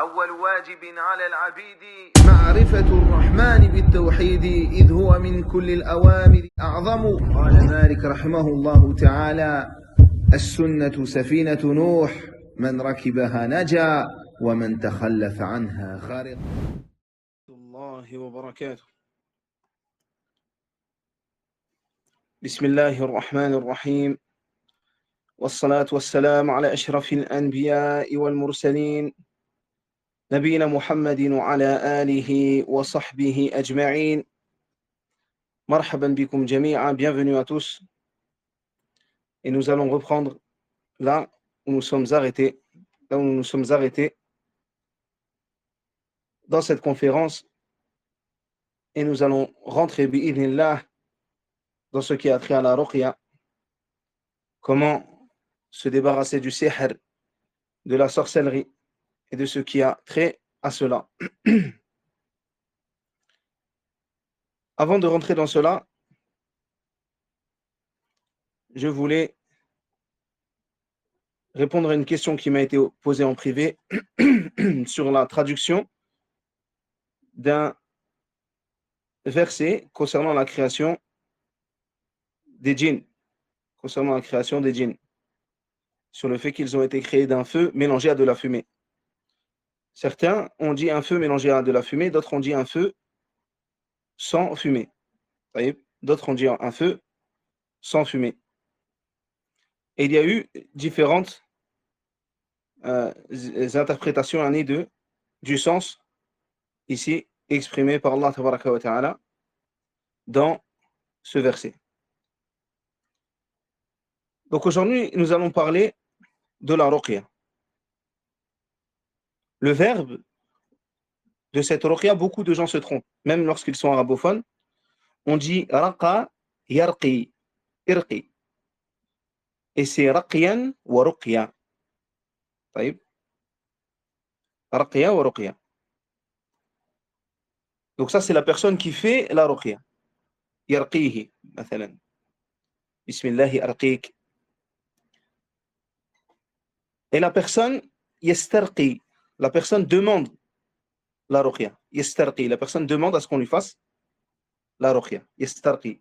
أول واجب على العبيد معرفة الرحمن بالتوحيد إذ هو من كل الأوامر أعظم. قال مالك رحمه الله تعالى: السنة سفينة نوح، من ركبها نجا ومن تخلف عنها غرق. الله وبركاته. بسم الله الرحمن الرحيم، والصلاة والسلام على أشرف الأنبياء والمرسلين نبينا محمد وعلى آله وصحبه أجمعين. مرحبا بكم جميعا, bienvenue à tous. Et nous allons reprendre là où nous sommes arrêtés, dans cette conférence, et nous allons rentrer bi'idhnillah dans ce qui a trait à la ruqya, comment se débarrasser du sihr, de la sorcellerie et de ce qui a trait à cela. Avant de rentrer dans cela, je voulais répondre à une question qui m'a été posée en privé sur la traduction d'un verset concernant la création des djinns, sur le fait qu'ils ont été créés d'un feu mélangé à de la fumée. Certains ont dit un feu mélangé à de la fumée, d'autres ont dit un feu sans fumée. D'autres ont dit un feu sans fumée. Et il y a eu différentes interprétations du sens ici exprimé par Allah Tabaraka wa Ta'ala dans ce verset. Donc aujourd'hui, nous allons parler de la ruqya. Le verbe de cette ruqya, beaucoup de gens se trompent, même lorsqu'ils sont arabophones. On dit raqa, yarqi, irqi. Et c'est raqiyan wa ruqya. Raqiya wa ruqya. Donc ça, c'est la personne qui fait la ruqya. Yarqihi, mathalan. Bismillahi arqiq. Et la personne, yastarqi, la personne demande la ruqya. Yastarqi, la personne demande à ce qu'on lui fasse la ruqya. Yastarqi.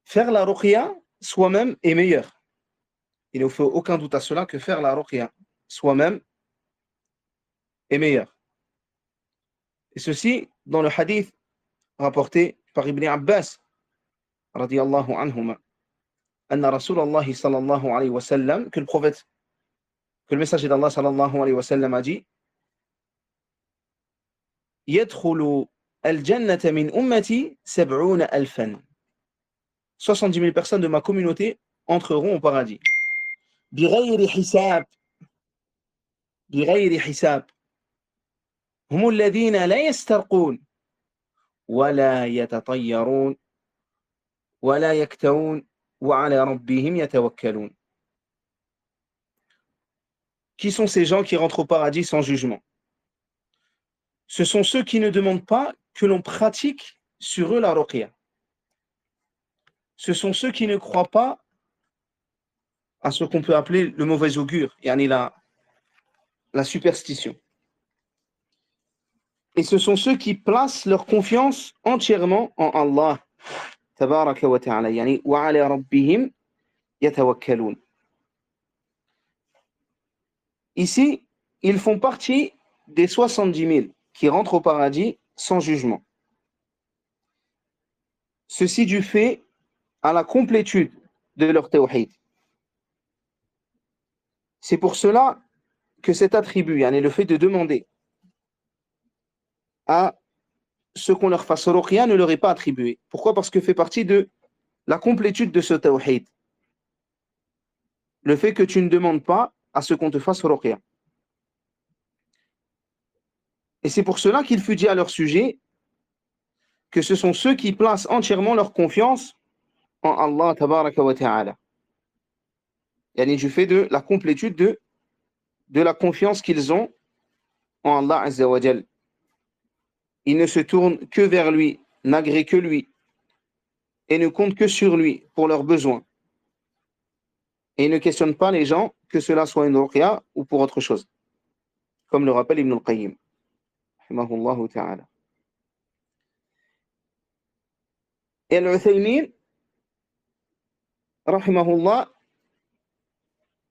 Faire la ruqya soi-même est meilleur. Il ne faut aucun doute à cela que faire la ruqya soi-même est meilleur. Et ceci dans le hadith rapporté par Ibn Abbas radiyallahu anhuma, anna Rasulallah sallallahu alayhi wa sallam, que le messager d'Allah sallallahu alayhi wa sallam a dit: yadkhulu al-jannata min ummati 70,000. 70 000 personnes de ma communauté entreront au paradis. Bighayri hisab. Bighayri hisab. هم الذين لا يسترقون ولا يتطيرون ولا يكتوون وعلى ربهم يتوكلون. Qui sont ces gens qui rentrent au paradis sans jugement? Ce sont ceux qui ne demandent pas que l'on pratique sur eux la ruqya. Ce sont ceux qui ne croient pas à ce qu'on peut appeler le mauvais augure, yani la superstition. Et ce sont ceux qui placent leur confiance entièrement en Allah tabaraka wa ta'ala, yani wa ala rabbihim yatawakkalun. Ici, ils font partie des 70 000 qui rentrent au paradis sans jugement. Ceci du fait à la complétude de leur tawhid. C'est pour cela que cet attribut, yani le fait de demander à ce qu'on leur fasse ruqya, ne leur est pas attribué. Pourquoi? Parce que fait partie de la complétude de ce tawhid. Le fait que tu ne demandes pas à ce qu'on te fasse ruqya. Et c'est pour cela qu'il fut dit à leur sujet que ce sont ceux qui placent entièrement leur confiance en Allah tabaraka wa ta'ala. Yani du fait de la complétude de la confiance qu'ils ont en Allah azza wa jal. Ils ne se tournent que vers lui, n'agréent que lui, et ne comptent que sur lui pour leurs besoins. Et ils ne questionnent pas les gens que cela soit une ruqya ou pour autre chose, comme le rappelle Ibn al-Qayyim, rahimahullahu ta'ala. Et Al-Uthaymin, rahimahullah,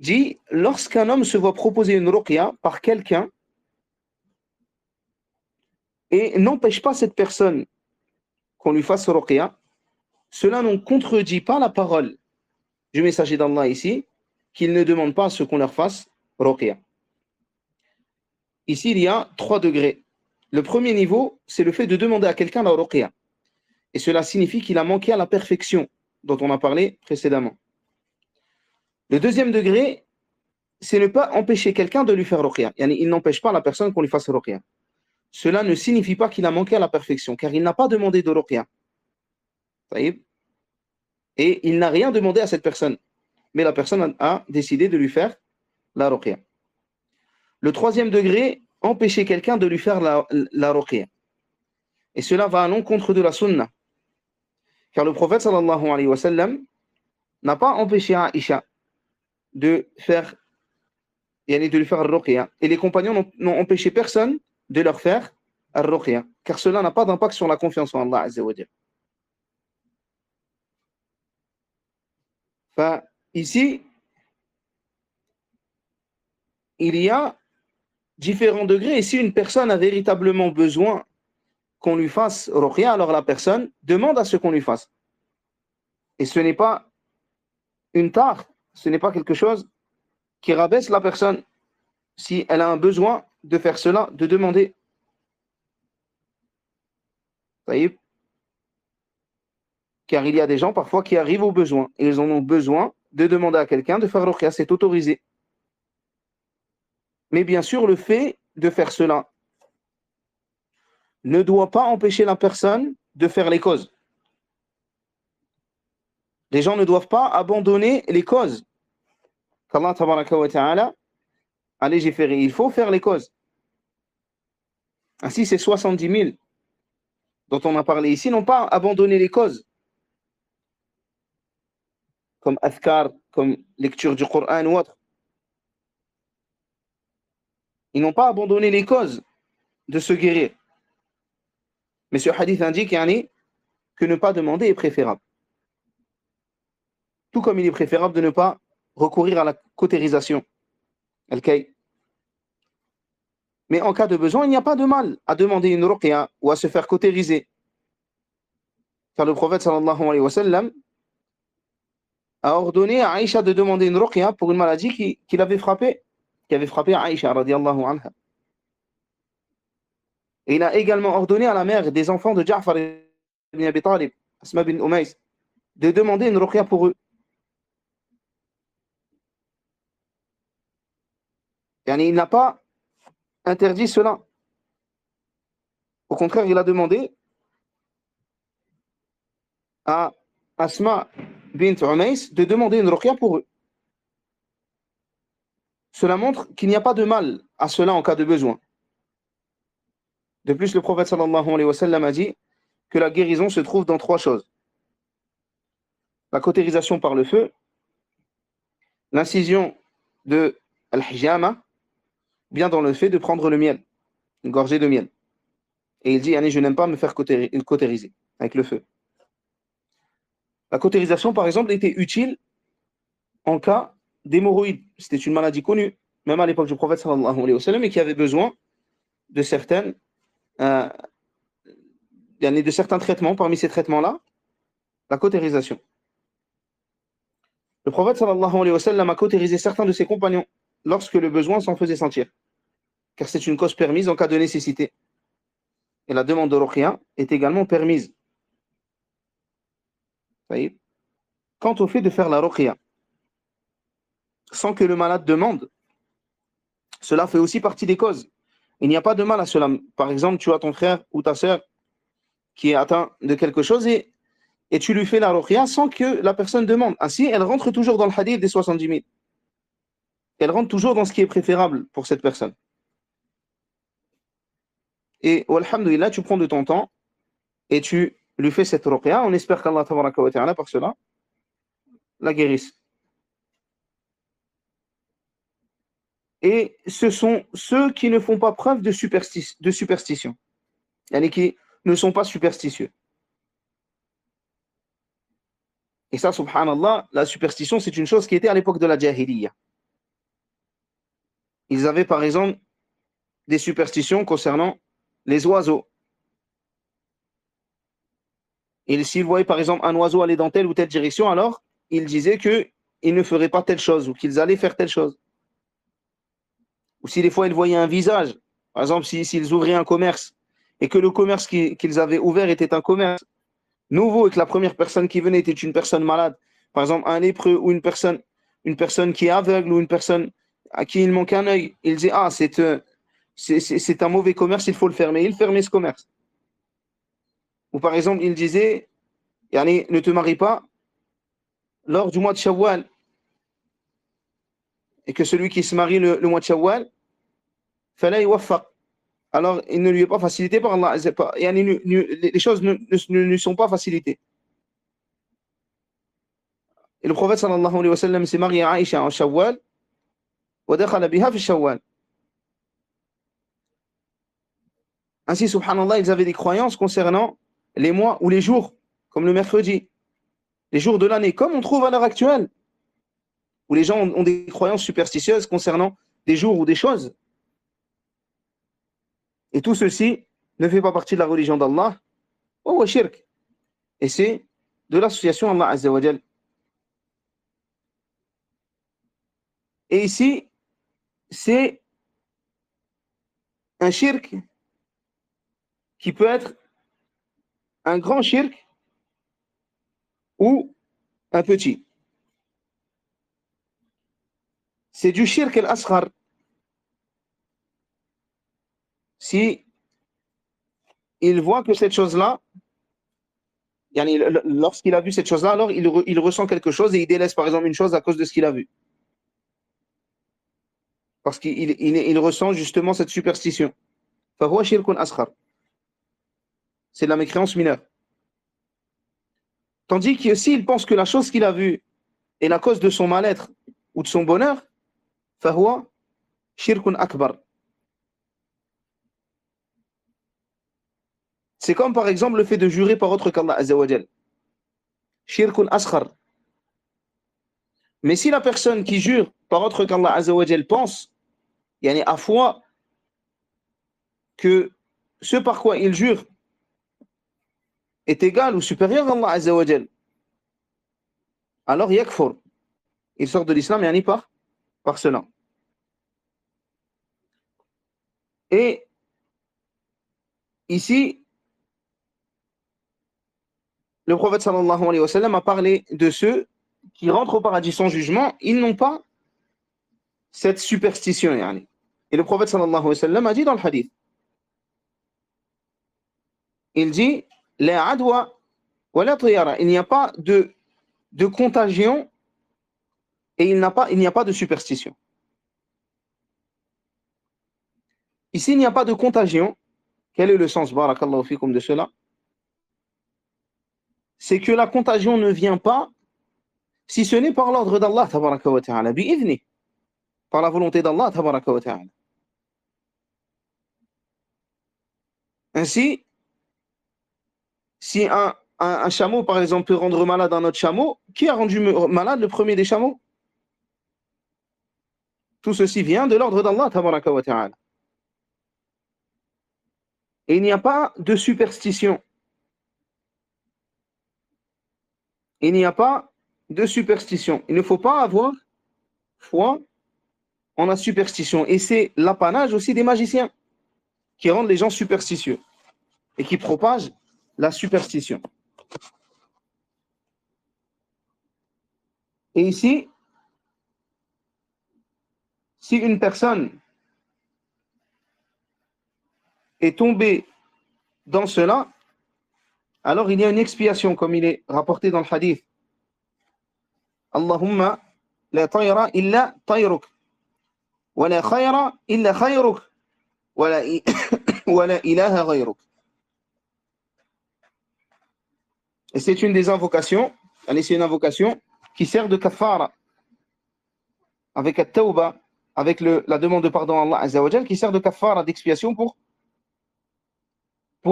dit, lorsqu'un homme se voit proposer une ruqya par quelqu'un et n'empêche pas cette personne qu'on lui fasse ruqya, cela ne contredit pas la parole du messager d'Allah ici, qu'il ne demande pas à ce qu'on leur fasse ruqya. Ici, il y a 3 degrés. Le premier niveau, c'est le fait de demander à quelqu'un la ruqya. Et cela signifie qu'il a manqué à la perfection dont on a parlé précédemment. Le deuxième degré, c'est ne pas empêcher quelqu'un de lui faire ruqya. Il n'empêche pas la personne qu'on lui fasse ruqya. Cela ne signifie pas qu'il a manqué à la perfection, car il n'a pas demandé de ruqya. Et il n'a rien demandé à cette personne. Mais la personne a décidé de lui faire la ruqya. Le troisième degré, empêcher quelqu'un de lui faire la ruqya. Et cela va à l'encontre de la sunna. Car le prophète sallallahu alayhi wa sallam n'a pas empêché Aïcha de lui faire al-ruqya. Et les compagnons n'ont empêché personne de leur faire al-ruqya. Car cela n'a pas d'impact sur la confiance en Allah azza wa jalla. Ici, il y a différents degrés. Et si une personne a véritablement besoin qu'on lui fasse ruqya, alors la personne demande à ce qu'on lui fasse. Et ce n'est pas une tare, ce n'est pas quelque chose qui rabaisse la personne si elle a un besoin de faire cela, de demander. Car il y a des gens parfois qui arrivent au besoin et ils en ont besoin de demander à quelqu'un de faire ruqya, c'est autorisé. Mais bien sûr, le fait de faire cela ne doit pas empêcher la personne de faire les causes. Les gens ne doivent pas abandonner les causes qu'Allah tabaraka wa ta'ala a légiféré. Il faut faire les causes. Ainsi, ces 70 000 dont on a parlé ici n'ont pas abandonné les causes, comme adhkar, comme lecture du Coran ou autre. Ils n'ont pas abandonné les causes de se guérir. Mais ce hadith indique que ne pas demander est préférable. Tout comme il est préférable de ne pas recourir à la cautérisation. Mais en cas de besoin, il n'y a pas de mal à demander une ruqya ou à se faire cautériser. Car le prophète sallallahu alayhi wa sallam a ordonné à Aïcha de demander une ruqya pour une maladie qui avait frappé Aïcha radiyallahu anha. Et il a également ordonné à la mère des enfants de Ja'far ibn Abi Talib, Asma bin Umays, de demander une ruqya pour eux. Il n'a pas interdit cela. Au contraire, il a demandé à Asma bint Umays de demander une ruqya pour eux. Cela montre qu'il n'y a pas de mal à cela en cas de besoin. De plus, le prophète sallallahu alayhi wa sallam a dit que la guérison se trouve dans 3 choses. La cautérisation par le feu, l'incision de al-hijama, bien dans le fait de prendre le miel, une gorgée de miel. Et il dit, je n'aime pas me faire cautériser avec le feu. La cautérisation, par exemple, était utile en cas d'hémorroïdes. C'était une maladie connue, même à l'époque du prophète sallallahu alayhi wa sallam, et qui avait besoin de certains traitements. Parmi ces traitements-là, la cautérisation. Le prophète sallallahu alayhi wa sallam a cautérisé certains de ses compagnons lorsque le besoin s'en faisait sentir, car c'est une cause permise en cas de nécessité. Et la demande de ruqya est également permise. Quant au fait de faire la ruqya sans que le malade demande, cela fait aussi partie des causes. Il n'y a pas de mal à cela. Par exemple, tu as ton frère ou ta sœur qui est atteint de quelque chose et tu lui fais la ruqya sans que la personne demande. Ainsi, elle rentre toujours dans le hadith des 70 000. Elle rentre toujours dans ce qui est préférable pour cette personne. Et alhamdoulilah, tu prends de ton temps et tu lui fais cette ruqya. On espère qu'Allah tabaraka wa ta'ala par cela la guérisse. Et ce sont ceux qui ne font pas preuve de superstition. Yani qui ne sont pas superstitieux. Et ça, subhanallah, la superstition, c'est une chose qui était à l'époque de la Jahiliya. Ils avaient par exemple des superstitions concernant les oiseaux. Et s'ils voyaient par exemple un oiseau aller dans telle ou telle direction, alors ils disaient qu'ils ne feraient pas telle chose ou qu'ils allaient faire telle chose. Ou si des fois ils voyaient un visage, par exemple s'ils ouvraient un commerce et que le commerce qu'ils avaient ouvert était un commerce nouveau et que la première personne qui venait était une personne malade, par exemple un lépreux ou une personne qui est aveugle ou une personne à qui il manque un œil, ils disaient ah c'est un mauvais commerce, il faut le fermer. Ils fermaient ce commerce. Ou par exemple ils disaient yani, ne te marie pas lors du mois de Shawwal et que celui qui se marie le mois de Shawwal fallait yuwaffaq. Alors il ne lui est pas facilité par Allah. Yani, les choses ne lui sont pas facilitées. Et le prophète sallallahu alayhi wa sallam s'est marié à Aïcha en Shawwal wa dakhala biha fi Shawwal. Ainsi, subhanallah, ils avaient des croyances concernant les mois ou les jours, comme le mercredi, les jours de l'année, comme on trouve à l'heure actuelle, où les gens ont des croyances superstitieuses concernant des jours ou des choses. Et tout ceci ne fait pas partie de la religion d'Allah, ou shirk. Et c'est de l'association Allah Azza wa Jal. Et ici, c'est un shirk qui peut être un grand shirk ou un petit. C'est du shirk al-asghar. Si il voit que cette chose-là, yani, lorsqu'il a vu cette chose-là, alors il ressent quelque chose et il délaisse par exemple une chose à cause de ce qu'il a vu. Parce qu'il ressent justement cette superstition. فهو شرك أصغر. C'est de la mécréance mineure. Tandis que s'il pense que la chose qu'il a vue est la cause de son mal-être ou de son bonheur, فهو شرك أكبر. C'est comme par exemple le fait de jurer par autre qu'Allah Azza wa Jal. Shirkun asghar. Mais si la personne qui jure par autre qu'Allah Azza wa Jal pense, yani à foi, que ce par quoi il jure est égal ou supérieur à Allah Azza wa Jal, alors yakfur. Il sort de l'islam yani par cela. Et ici, le prophète sallallahu alayhi wa sallam a parlé de ceux qui rentrent au paradis sans jugement, ils n'ont pas cette superstition. Yani. Et le prophète sallallahu alayhi wa sallam a dit dans le hadith, il dit, la adwa wa la tiyara, il n'y a pas de contagion et il n'y a pas de superstition. Ici, il n'y a pas de contagion. Quel est le sens, barakallahu fikum, de cela? C'est que la contagion ne vient pas si ce n'est par l'ordre d'Allah tabaraka wa ta'ala, bi'idhni, par la volonté d'Allah tabaraka wa ta'ala. Ainsi, si un chameau, par exemple, peut rendre malade un autre chameau, qui a rendu malade le premier des chameaux? Tout ceci vient de l'ordre d'Allah tabaraka wa ta'ala. Et il n'y a pas de superstition. Il n'y a pas de superstition. Il ne faut pas avoir foi en la superstition. Et c'est l'apanage aussi des magiciens qui rendent les gens superstitieux et qui propagent la superstition. Et ici, si une personne est tombée dans cela, alors il y a une expiation, comme il est rapporté dans le hadith. Allahumma la tayra illa tayruk, wa la khayra illa khayruk, wa la ilaha ghayruk. Et c'est une des invocations, c'est une invocation qui sert de kafara, avec at-tawba, avec la demande de pardon à Allah Azza wa Jal, qui sert de kafara, d'expiation pour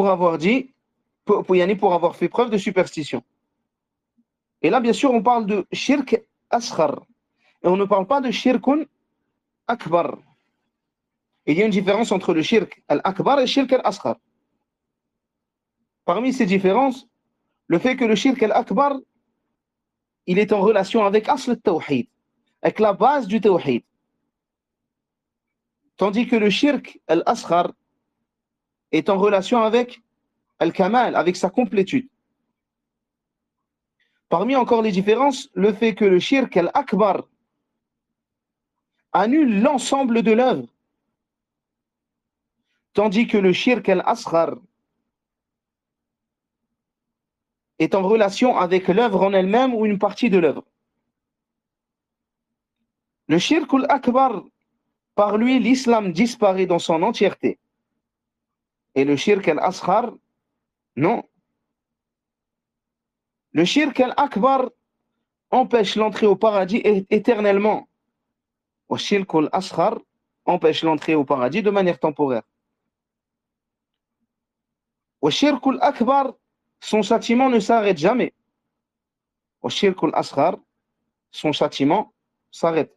avoir dit, pour avoir fait preuve de superstition. Et là, bien sûr, on parle de shirk asghar. Et on ne parle pas de shirkun akbar. Et il y a une différence entre le shirk al-akbar et le shirk al-asghar. Parmi ces différences, le fait que le shirk al-akbar, il est en relation avec asl al-tawhid, avec la base du tawhid. Tandis que le shirk al-asghar est en relation avec al-kamal, avec sa complétude. Parmi encore les différences, le fait que le shirk al-akbar annule l'ensemble de l'œuvre, tandis que le shirk al-asghar est en relation avec l'œuvre en elle-même ou une partie de l'œuvre. Le shirk al-akbar, par lui, l'islam disparaît dans son entièreté. Et le shirk al-asghar, non. Le shirk al-akbar empêche l'entrée au paradis éternellement. Le shirk al-asghar empêche l'entrée au paradis de manière temporaire. Le shirk al-akbar, son châtiment ne s'arrête jamais. Le shirk al-asghar, son châtiment s'arrête.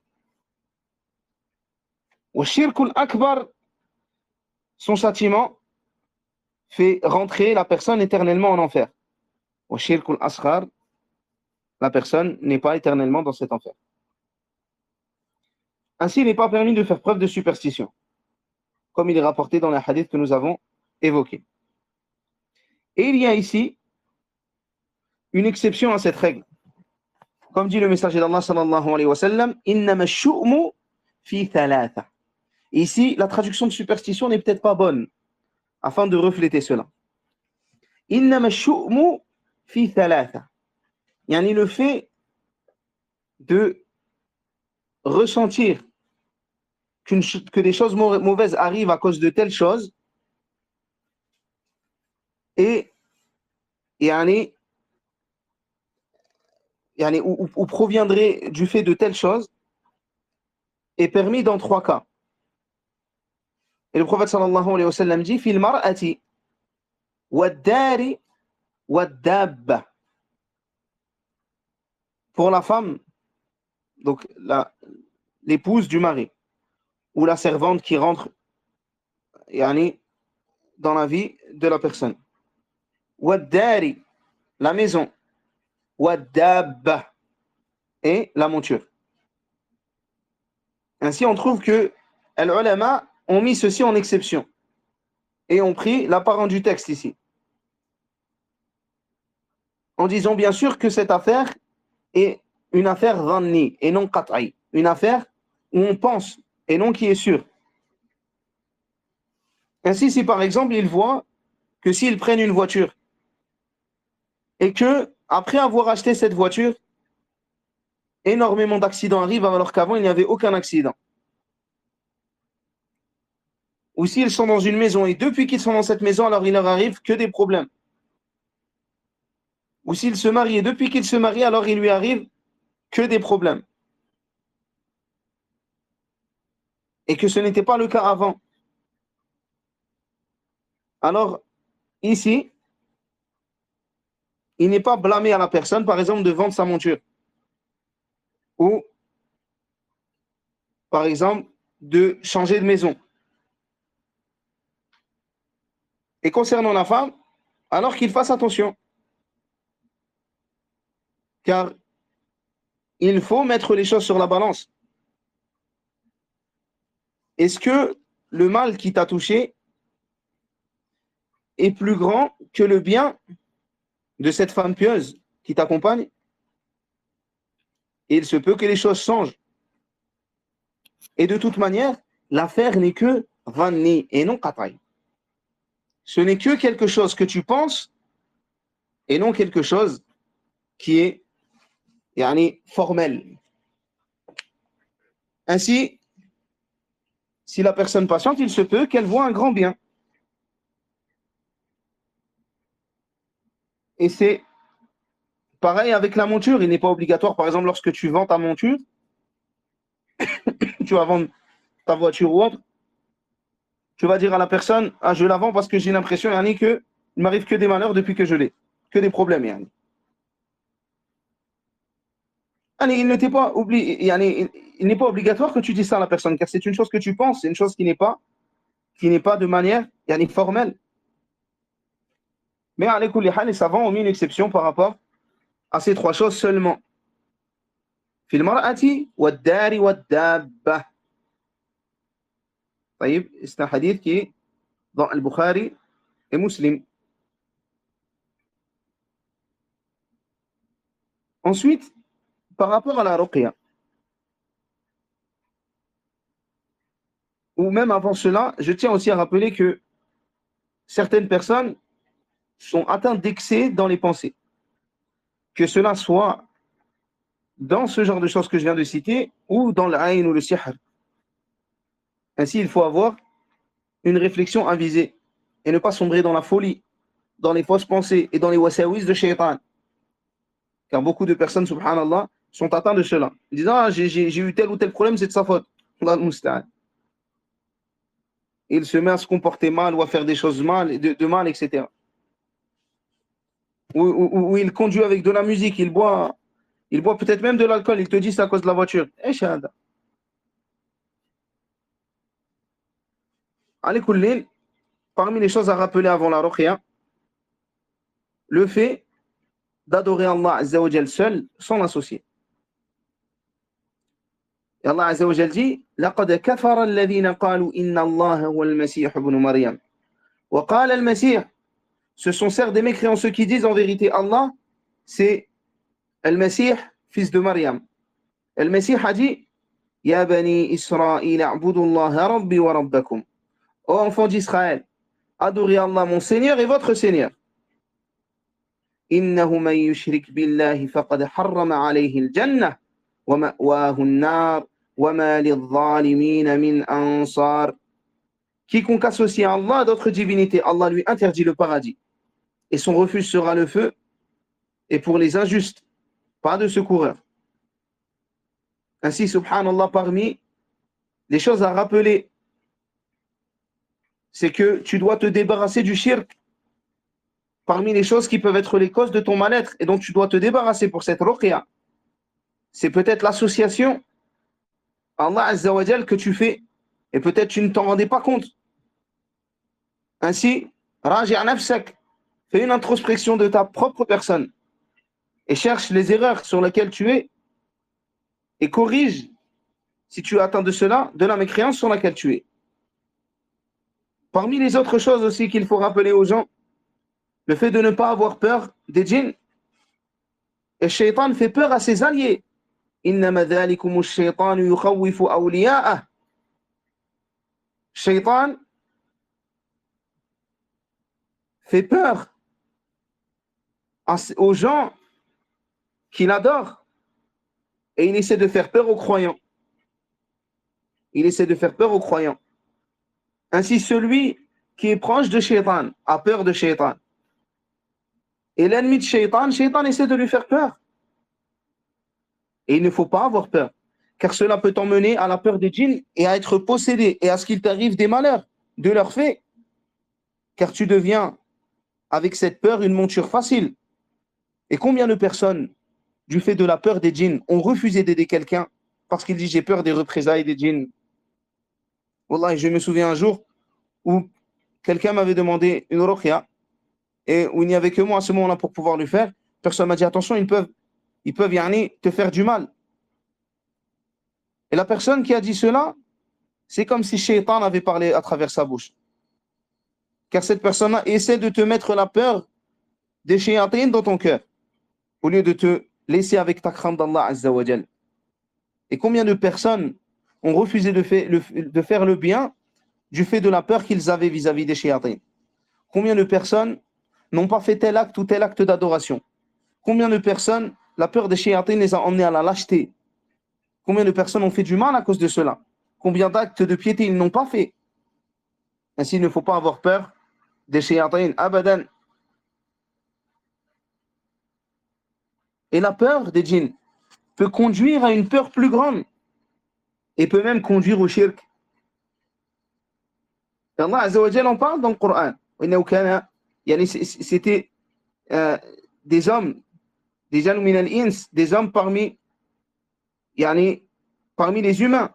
Le shirk al-akbar, son châtiment fait rentrer la personne éternellement en enfer. Au shirk al-asghar, la personne n'est pas éternellement dans cet enfer. Ainsi, il n'est pas permis de faire preuve de superstition, comme il est rapporté dans les hadiths que nous avons évoqués. Et il y a ici une exception à cette règle. Comme dit le messager d'Allah sallallahu alayhi wa sallam, innama ash-shu'mu fi thalatha. Ici, la traduction de superstition n'est peut-être pas bonne, afin de refléter cela. Innama ash-shu'mu fi thalatha. Yani le fait de ressentir que des choses mauvaises arrivent à cause de telles choses et ou proviendrait du fait de telles choses est permis dans 3 cas. Et le prophète sallallahu alayhi wa sallam dit fil mar'ati wad-dari wad-dabba. Pour la femme, donc l'épouse du mari, ou la servante qui rentre dans la vie de la personne. Wad-dari, la maison. Wad-dabba, et la monture. Ainsi, on trouve que les ulama ont mis ceci en exception et ont pris l'apparent du texte ici, en disant bien sûr que cette affaire est une affaire dhanni et non qat'i, une affaire où on pense et non qui est sûr. Ainsi, si par exemple ils voient que s'ils prennent une voiture et que après avoir acheté cette voiture, énormément d'accidents arrivent alors qu'avant il n'y avait aucun accident. Ou s'ils sont dans une maison et depuis qu'ils sont dans cette maison, alors il leur arrive que des problèmes. Ou s'ils se marient et depuis qu'ils se marient, alors il lui arrive que des problèmes. Et que ce n'était pas le cas avant. Alors, ici, il n'est pas blâmé à la personne, par exemple, de vendre sa monture. Ou, par exemple, de changer de maison. Et concernant la femme, alors qu'il fasse attention. Car il faut mettre les choses sur la balance. Est-ce que le mal qui t'a touché est plus grand que le bien de cette femme pieuse qui t'accompagne? Et il se peut que les choses changent. Et de toute manière, l'affaire n'est que dhanni et non qat'i. Ce n'est que quelque chose que tu penses et non quelque chose qui est formel. Ainsi, si la personne patiente, il se peut qu'elle voit un grand bien. Et c'est pareil avec la monture. Il n'est pas obligatoire, par exemple, lorsque tu vends ta monture, tu vas vendre ta voiture ou autre, tu vas dire à la personne, ah, je la vends parce que j'ai l'impression, yani, que il m'arrive que des malheurs depuis que je l'ai, que des problèmes, yani. Yani, il n'était pas yani, il n'est pas obligatoire que tu dises ça à la personne, car c'est une chose que tu penses, c'est une chose qui n'est pas de manière, yani, formelle. Mais à l'écoute, les savants ont mis une exception par rapport à ces trois choses seulement. في المرأة والدار والدابة. طيب, c'est un hadith qui est dans Al-Bukhari et Muslim. Ensuite, par rapport à la ruqya, ou même avant cela, je tiens aussi à rappeler que certaines personnes sont atteintes d'excès dans les pensées. Que cela soit dans ce genre de choses que je viens de citer, ou dans l'ayn ou le sihr. Ainsi, il faut avoir une réflexion avisée et ne pas sombrer dans la folie, dans les fausses pensées et dans les wasawis de shaitan. Car beaucoup de personnes, subhanallah, sont atteintes de cela. Ils disent, ah, j'ai eu tel ou tel problème, c'est de sa faute. Allah al-Musta'an. Il se met à se comporter mal ou à faire des choses mal, de mal, etc. Ou il conduit avec de la musique, il boit peut-être même de l'alcool, il te dit c'est à cause de la voiture. Parmi les choses à rappeler avant la ruqya, le fait d'adorer Allah Azza wa Jal seul, sans l'associer. Et Allah Azza wa Jal dit لقد كفر الذين قالوا إن الله هو المسيح ابن مريم وقال المسيح. Ce sont certes des mécréants ceux qui disent en vérité Allah, c'est Al-Masih, fils de Maryam. Al-Masih a dit Ya bani Israël, a'budu Allah rabbi wa rabbakum. Ô enfants d'Israël, adorez Allah mon Seigneur et votre Seigneur. Innahu man yushrik billahi faqad harrama alayhi al-jannah wa ma'wahu an-nar wa ma lidh-dhalimin min ansar. Quiconque associe à Allah d'autres divinités, Allah lui interdit le paradis. Et son refuge sera le feu, et pour les injustes, pas de secoureur. Ainsi, subhanallah, parmi les choses à rappeler, c'est que tu dois te débarrasser du shirk. Parmi les choses qui peuvent être les causes de ton mal-être, et dont tu dois te débarrasser pour cette ruqya, c'est peut-être l'association à Allah Azza wa Jal que tu fais, et peut-être tu ne t'en rendais pas compte. Ainsi, raji' nafsak, fais une introspection de ta propre personne et cherche les erreurs sur lesquelles tu es et corrige, si tu es atteint de cela, de la mécréance sur laquelle tu es. Parmi les autres choses aussi qu'il faut rappeler aux gens, le fait de ne pas avoir peur des djinns. Et Shaitan fait peur à ses alliés. Innama dhalikumu shaytanu yukhawwifu awliya'ah. Shaitan fait peur aux gens qu'il adore. Et il essaie de faire peur aux croyants. Il essaie de faire peur aux croyants. Ainsi, celui qui est proche de Shaitan a peur de Shaitan. Et l'ennemi de Shaitan, Shaitan essaie de lui faire peur. Et il ne faut pas avoir peur, car cela peut t'emmener à la peur des djinns et à être possédé et à ce qu'il t'arrive des malheurs de leur fait. Car tu deviens, avec cette peur, une monture facile. Et combien de personnes, du fait de la peur des djinns, ont refusé d'aider quelqu'un parce qu'il dit j'ai peur des représailles des djinns. Wallah, je me souviens un jour où quelqu'un m'avait demandé une ruqya et où il n'y avait que moi à ce moment-là pour pouvoir le faire. Personne m'a dit attention, ils peuvent yani, te faire du mal. Et la personne qui a dit cela, c'est comme si Shaitan avait parlé à travers sa bouche. Car cette personne-là essaie de te mettre la peur des shayatines dans ton cœur, au lieu de te laisser avec ta crainte d'Allah Azza wa Jal. Et combien de personnes ont refusé de faire le bien du fait de la peur qu'ils avaient vis-à-vis des shayatines? Combien de personnes n'ont pas fait tel acte ou tel acte d'adoration? Combien de personnes, la peur des shayatines les a emmenés à la lâcheté? Combien de personnes ont fait du mal à cause de cela? Combien d'actes de piété ils n'ont pas fait? Ainsi, il ne faut pas avoir peur des shayatines, abadan. Et la peur des djinns peut conduire à une peur plus grande et peut même conduire au shirk. Et Allah Azza wa Jal en parle dans le Coran. C'était des hommes, des hommes parmi les humains.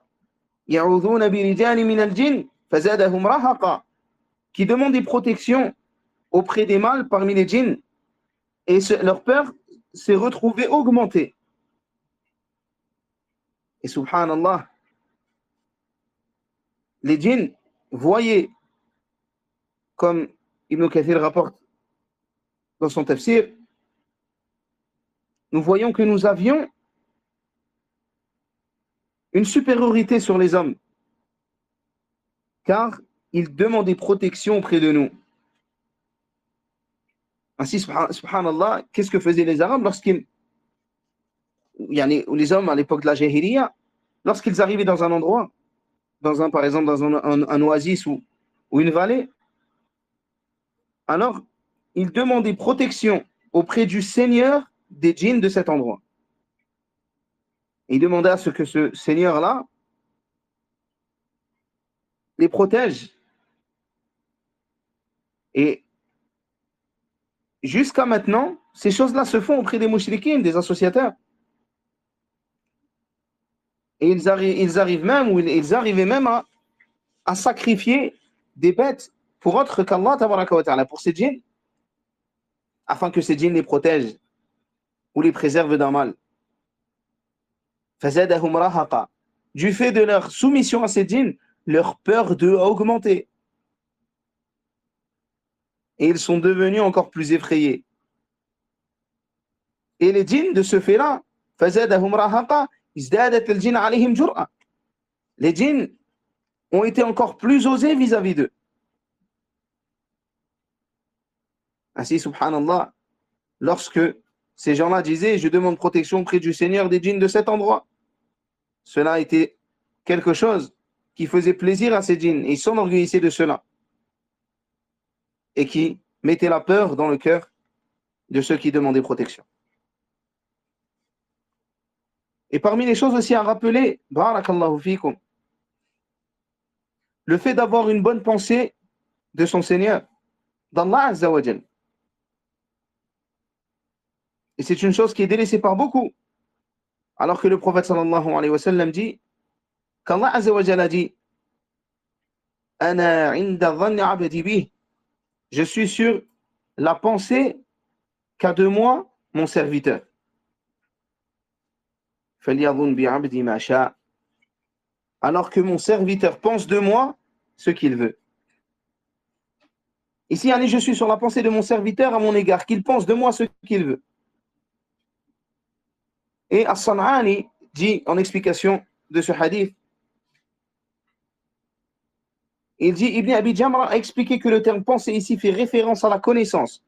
يعوذون برجال من الجن فزادهم رهقا, qui demandent des protections auprès des mâles parmi les djinns, et leur peur s'est retrouvée augmentée. Et subhanallah, les djinns voyaient, comme Ibn Kathir rapporte dans son tafsir, nous voyons que nous avions une supériorité sur les hommes, car ils demandaient protection auprès de nous. Ainsi, subhanallah, qu'est-ce que faisaient les Arabes les hommes à l'époque de la Jahiliya, lorsqu'ils arrivaient dans un endroit, par exemple dans un oasis ou une vallée, alors ils demandaient protection auprès du seigneur des djinns de cet endroit. Ils demandaient à ce que ce seigneur-là les protège. Et jusqu'à maintenant, ces choses-là se font auprès des mouchriquins, des associateurs. Et ils arrivaient même à sacrifier des bêtes pour autre qu'Allah, tabaraka wa ta'ala, pour ces djinns, afin que ces djinns les protègent ou les préservent d'un mal. فَزَادَهُمْ رَهَقًا. Du fait de leur soumission à ces djinns, leur peur d'eux a augmenté. Et ils sont devenus encore plus effrayés. Et les djinns, de ce fait-là, فَزَادَهُمْ رَهَقًا ازْدَادَتِ الْجِنَّ عَلَيْهِمْ جُرْأً. Les djinns ont été encore plus osés vis-à-vis d'eux. Ainsi, subhanallah, lorsque ces gens-là disaient « Je demande protection auprès du Seigneur des djinns de cet endroit », cela était quelque chose qui faisait plaisir à ces djinns, et ils s'enorgueillissaient de cela, et qui mettait la peur dans le cœur de ceux qui demandaient protection. Et parmi les choses aussi à rappeler, barakallahu fikum, le fait d'avoir une bonne pensée de son Seigneur, d'Allah Azza wa Jal. Et c'est une chose qui est délaissée par beaucoup. Alors que le prophète sallallahu alayhi wa sallam dit qu'Allah Azza wa Jal a dit Ana inda dhanni abdi bih. Je suis sur la pensée qu'a de moi mon serviteur. Falyadhun bi abdi ma sha. Alors que mon serviteur pense de moi ce qu'il veut. Ici, je suis sur la pensée de mon serviteur à mon égard, qu'il pense de moi ce qu'il veut. Et As-San'ani dit en explication de ce hadith, il dit Ibn Abi Jamra a expliqué que le terme pensée ici fait référence à la connaissance,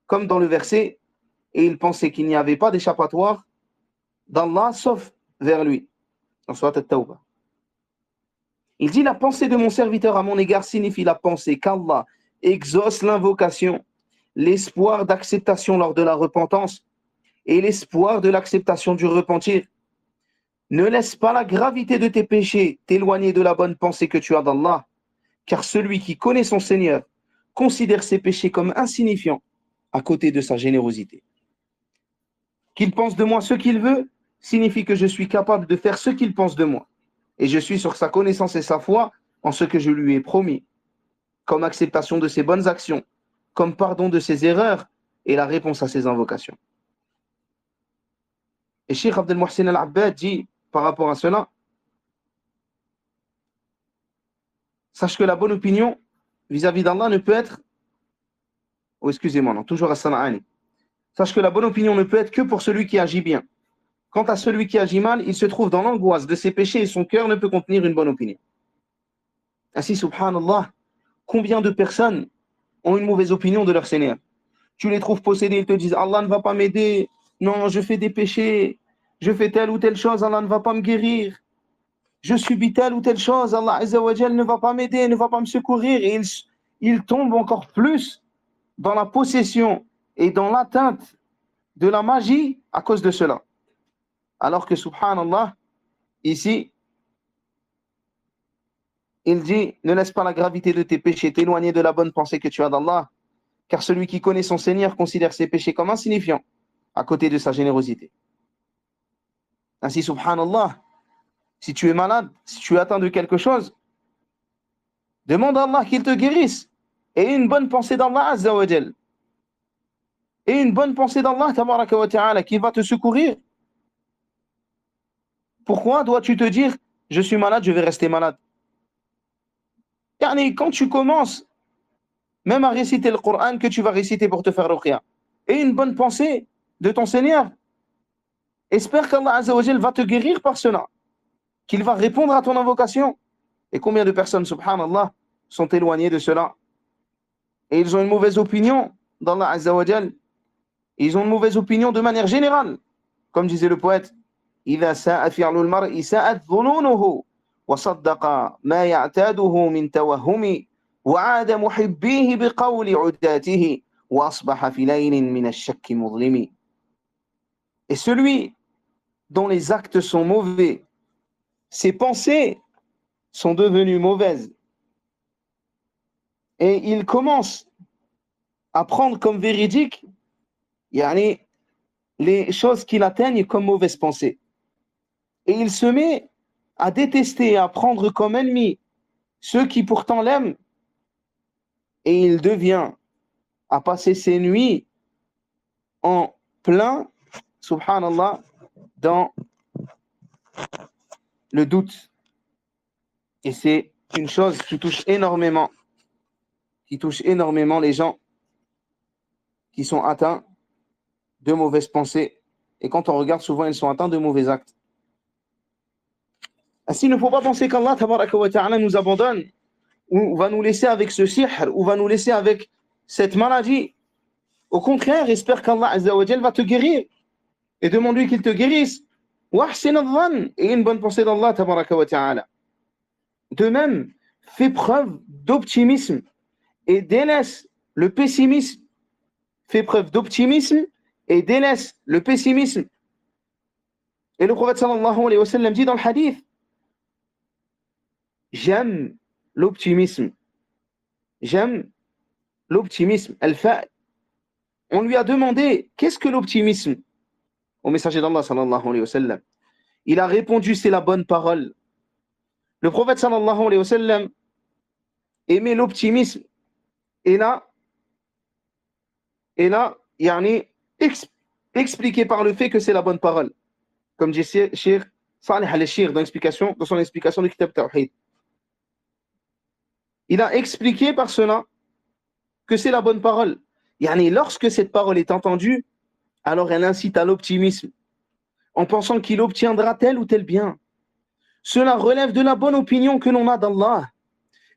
comme dans le verset, et il pensait qu'il n'y avait pas d'échappatoire d'Allah sauf vers lui. Dans Surat At-Tawbah. Il dit la pensée de mon serviteur à mon égard signifie la pensée qu'Allah exauce l'invocation, l'espoir d'acceptation lors de la repentance et l'espoir de l'acceptation du repentir. Ne laisse pas la gravité de tes péchés t'éloigner de la bonne pensée que tu as d'Allah, car celui qui connaît son Seigneur considère ses péchés comme insignifiants à côté de sa générosité. Qu'il pense de moi ce qu'il veut signifie que je suis capable de faire ce qu'il pense de moi, et je suis sur sa connaissance et sa foi en ce que je lui ai promis, comme acceptation de ses bonnes actions, comme pardon de ses erreurs et la réponse à ses invocations. Et Cheikh Abdel Mohsin Al-Abbad dit par rapport à cela, sache que la bonne opinion vis-à-vis d'Allah ne peut être, toujours à Sana'ani, sache que la bonne opinion ne peut être que pour celui qui agit bien. Quant à celui qui agit mal, il se trouve dans l'angoisse de ses péchés et son cœur ne peut contenir une bonne opinion. Ainsi, subhanallah, combien de personnes ont une mauvaise opinion de leur Seigneur? Tu les trouves possédés, ils te disent Allah ne va pas m'aider, non, je fais des péchés, je fais telle ou telle chose, Allah ne va pas me guérir, je subis telle ou telle chose, Allah Azza wa Jal ne va pas m'aider, ne va pas me secourir, et ils tombent encore plus dans la possession et dans l'atteinte de la magie à cause de cela. Alors que subhanallah, ici, il dit, ne laisse pas la gravité de tes péchés t'éloigner de la bonne pensée que tu as d'Allah, car celui qui connaît son Seigneur considère ses péchés comme insignifiants à côté de sa générosité. Ainsi, subhanallah, si tu es malade, si tu es atteint de quelque chose, demande à Allah qu'il te guérisse. Et une bonne pensée d'Allah Azza wa Jal. Et une bonne pensée d'Allah Tabaraka wa Ta'ala qui va te secourir. Pourquoi dois-tu te dire, je suis malade, je vais rester malade? Yani, quand tu commences même à réciter le Coran que tu vas réciter pour te faire ruqya, et une bonne pensée de ton Seigneur, espère qu'Allah Azza wa Jal va te guérir par cela, qu'il va répondre à ton invocation. Et combien de personnes, subhanallah, sont éloignées de cela? Et ils ont une mauvaise opinion d'Allah Azza wa Jal. Ils ont une mauvaise opinion de manière générale. Comme disait le poète, إذا ساء فعل المرء ساءت ظنونه وصدق ما يعتاده من توهم وعاد محبيه بقول عداته وأصبح في ليل من الشك مظلم. Et celui dont les actes sont mauvais, ses pensées sont devenues mauvaises. Et il commence à prendre comme véridique yani, les choses qui l'atteignent comme mauvaises pensées. Et il se met à détester, à prendre comme ennemis ceux qui pourtant l'aiment. Et il devient à passer ses nuits en plein, subhanallah, dans le doute. Et c'est une chose qui touche énormément les gens qui sont atteints de mauvaises pensées. Et quand on regarde, souvent, ils sont atteints de mauvais actes. Ainsi, il ne faut pas penser qu'Allah tabaraka wa ta'ala nous abandonne ou va nous laisser avec ce sihr ou va nous laisser avec cette maladie. Au contraire, espère qu'Allah Azza wa Jal va te guérir et demande-lui qu'il te guérisse. Wahsin al-dhann, et une bonne pensée d'Allah tabaraka wa ta'ala. De même, fais preuve d'optimisme et délaisse le pessimisme. Fais preuve d'optimisme et délaisse le pessimisme. Et le prophète sallallahu alayhi wa sallam dit dans le hadith, j'aime l'optimisme. J'aime l'optimisme. On lui a demandé, qu'est-ce que l'optimisme? Au messager d'Allah sallallahu alayhi wa sallam. Il a répondu, c'est la bonne parole. Le prophète sallallahu alayhi wa sallam aimait l'optimisme. Et là, yani, expliqué par le fait que c'est la bonne parole. Comme dit Cheikh Salih al-Shir dans son explication du Kitab Tawhid. Il a expliqué par cela que c'est la bonne parole. Yani, lorsque cette parole est entendue, alors elle incite à l'optimisme, en pensant qu'il obtiendra tel ou tel bien. Cela relève de la bonne opinion que l'on a d'Allah.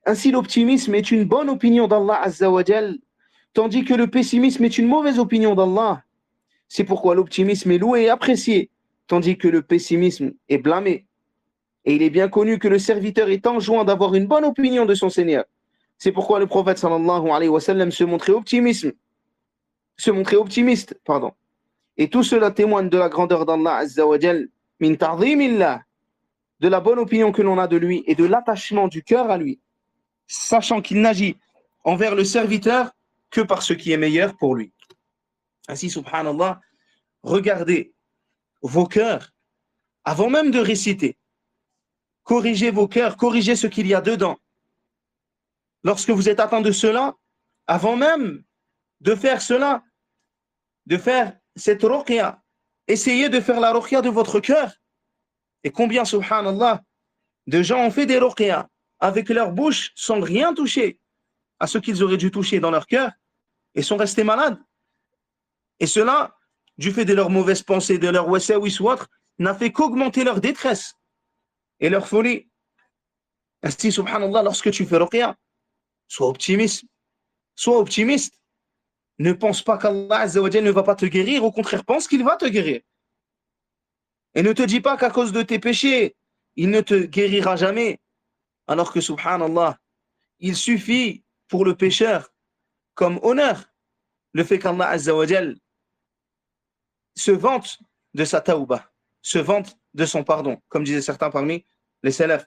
Ainsi, l'optimisme est une bonne opinion d'Allah Azza wa Jal, tandis que le pessimisme est une mauvaise opinion d'Allah. C'est pourquoi l'optimisme est loué et apprécié, tandis que le pessimisme est blâmé. Et il est bien connu que le serviteur est enjoint d'avoir une bonne opinion de son Seigneur. C'est pourquoi le prophète sallallahu alayhi wa sallam se montrait optimiste. Et tout cela témoigne de la grandeur d'Allah Azza wa Jal, min ta'zimillah, de la bonne opinion que l'on a de lui et de l'attachement du cœur à lui, sachant qu'il n'agit envers le serviteur que par ce qui est meilleur pour lui. Ainsi, subhanallah, regardez vos cœurs avant même de réciter. Corrigez vos cœurs, corrigez ce qu'il y a dedans. Lorsque vous êtes atteint de cela, avant même de faire cela, de faire cette ruqya, essayez de faire la ruqya de votre cœur. Et combien, subhanallah, de gens ont fait des ruqya avec leur bouche sans rien toucher à ce qu'ils auraient dû toucher dans leur cœur et sont restés malades. Et cela, du fait de leurs mauvaises pensées, de leur wasawis ou autre, n'a fait qu'augmenter leur détresse et leur folie. Ainsi, subhanallah, lorsque tu fais ruqya, sois optimiste. Sois optimiste. Ne pense pas qu'Allah Azza wa Jal ne va pas te guérir. Au contraire, pense qu'il va te guérir. Et ne te dis pas qu'à cause de tes péchés, il ne te guérira jamais. Alors que, subhanallah, il suffit pour le pécheur, comme honneur, le fait qu'Allah Azza wa Jal se vante de sa tawbah, se vante de son pardon, comme disaient certains parmi les salafs.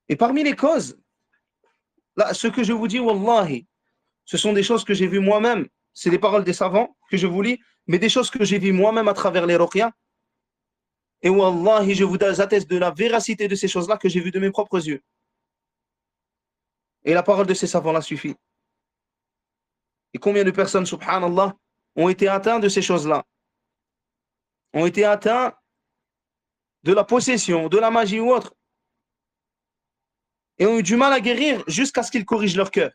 Et parmi les causes, là, ce que je vous dis, wallahi, ce sont des choses que j'ai vues moi-même. C'est des paroles des savants que je vous lis, mais des choses que j'ai vues moi-même à travers les ruqya. Et wallahi, je vous atteste de la véracité de ces choses-là que j'ai vues de mes propres yeux. Et la parole de ces savants-là suffit. Et combien de personnes, subhanallah, ont été atteints de ces choses-là, ont été atteints de la possession, de la magie ou autre, et ont eu du mal à guérir jusqu'à ce qu'ils corrigent leur cœur.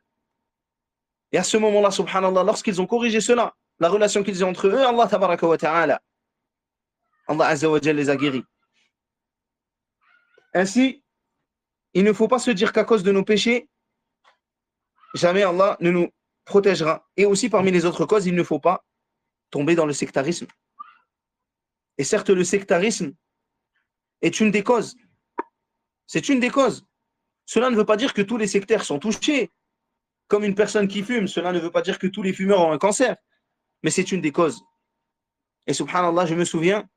Et à ce moment-là, subhanallah, lorsqu'ils ont corrigé cela, la relation qu'ils ont entre eux, Allah tabaraka wa ta'ala, Allah azza wa jalla les a guéris. Ainsi, il ne faut pas se dire qu'à cause de nos péchés, jamais Allah ne nous protégera. Et aussi parmi les autres causes, il ne faut pas tomber dans le sectarisme. Et certes, le sectarisme est une des causes. C'est une des causes. Cela ne veut pas dire que tous les sectaires sont touchés. Comme une personne qui fume, cela ne veut pas dire que tous les fumeurs ont un cancer. Mais c'est une des causes. Et subhanallah, je me souviens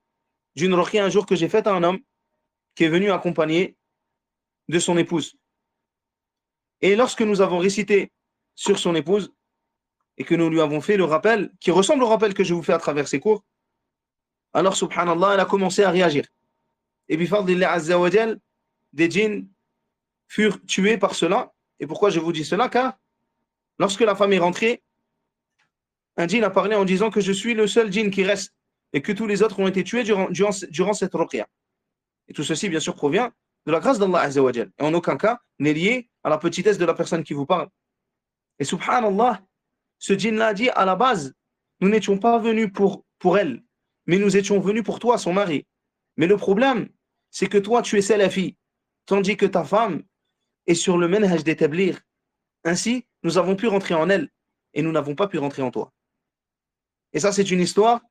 d'une ruqya un jour que j'ai faite à un homme qui est venu accompagner de son épouse. Et lorsque nous avons récité sur son épouse et que nous lui avons fait le rappel, qui ressemble au rappel que je vous fais à travers ces cours, alors subhanallah, elle a commencé à réagir. Et bifadlillah azza wa jal, des djinns furent tués par cela. Et pourquoi je vous dis cela? Car lorsque la femme est rentrée, un djinn a parlé en disant que je suis le seul djinn qui reste et que tous les autres ont été tués durant cette ruqya. Et tout ceci, bien sûr, provient de la grâce d'Allah azza wa jal. Et en aucun cas n'est lié à la petitesse de la personne qui vous parle. Et subhanallah, ce djinn-là a dit, à la base, nous n'étions pas venus pour elle, mais nous étions venus pour toi, son mari. Mais le problème, c'est que toi, tu es salafi, tandis que ta femme est sur le manhaj d'établir. Ainsi, nous avons pu rentrer en elle, et nous n'avons pas pu rentrer en toi. Et ça, c'est une histoire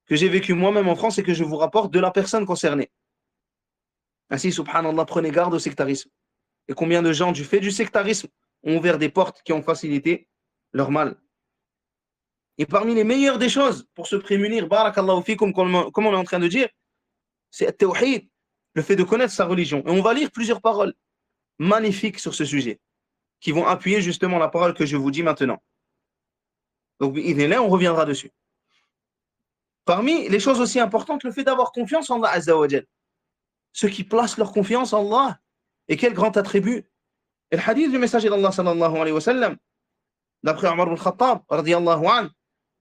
que j'ai vécue moi-même en France et que je vous rapporte de la personne concernée. Ainsi, subhanallah, prenez garde au sectarisme. Et combien de gens, du fait du sectarisme, ont ouvert des portes qui ont facilité leur mal. Et parmi les meilleures des choses pour se prémunir, barakallahu fikum, comme on est en train de dire, c'est at-tawhid, le fait de connaître sa religion. Et on va lire plusieurs paroles magnifiques sur ce sujet, qui vont appuyer justement la parole que je vous dis maintenant. Donc, là, on reviendra dessus. Parmi les choses aussi importantes, le fait d'avoir confiance en Allah azza wa jal. Ceux qui placent leur confiance en Allah, et quel grand attribut. Et le hadith du messager d'Allah sallallahu alayhi wa sallam, d'après Omar ibn Khattab, radiyallahu anhu,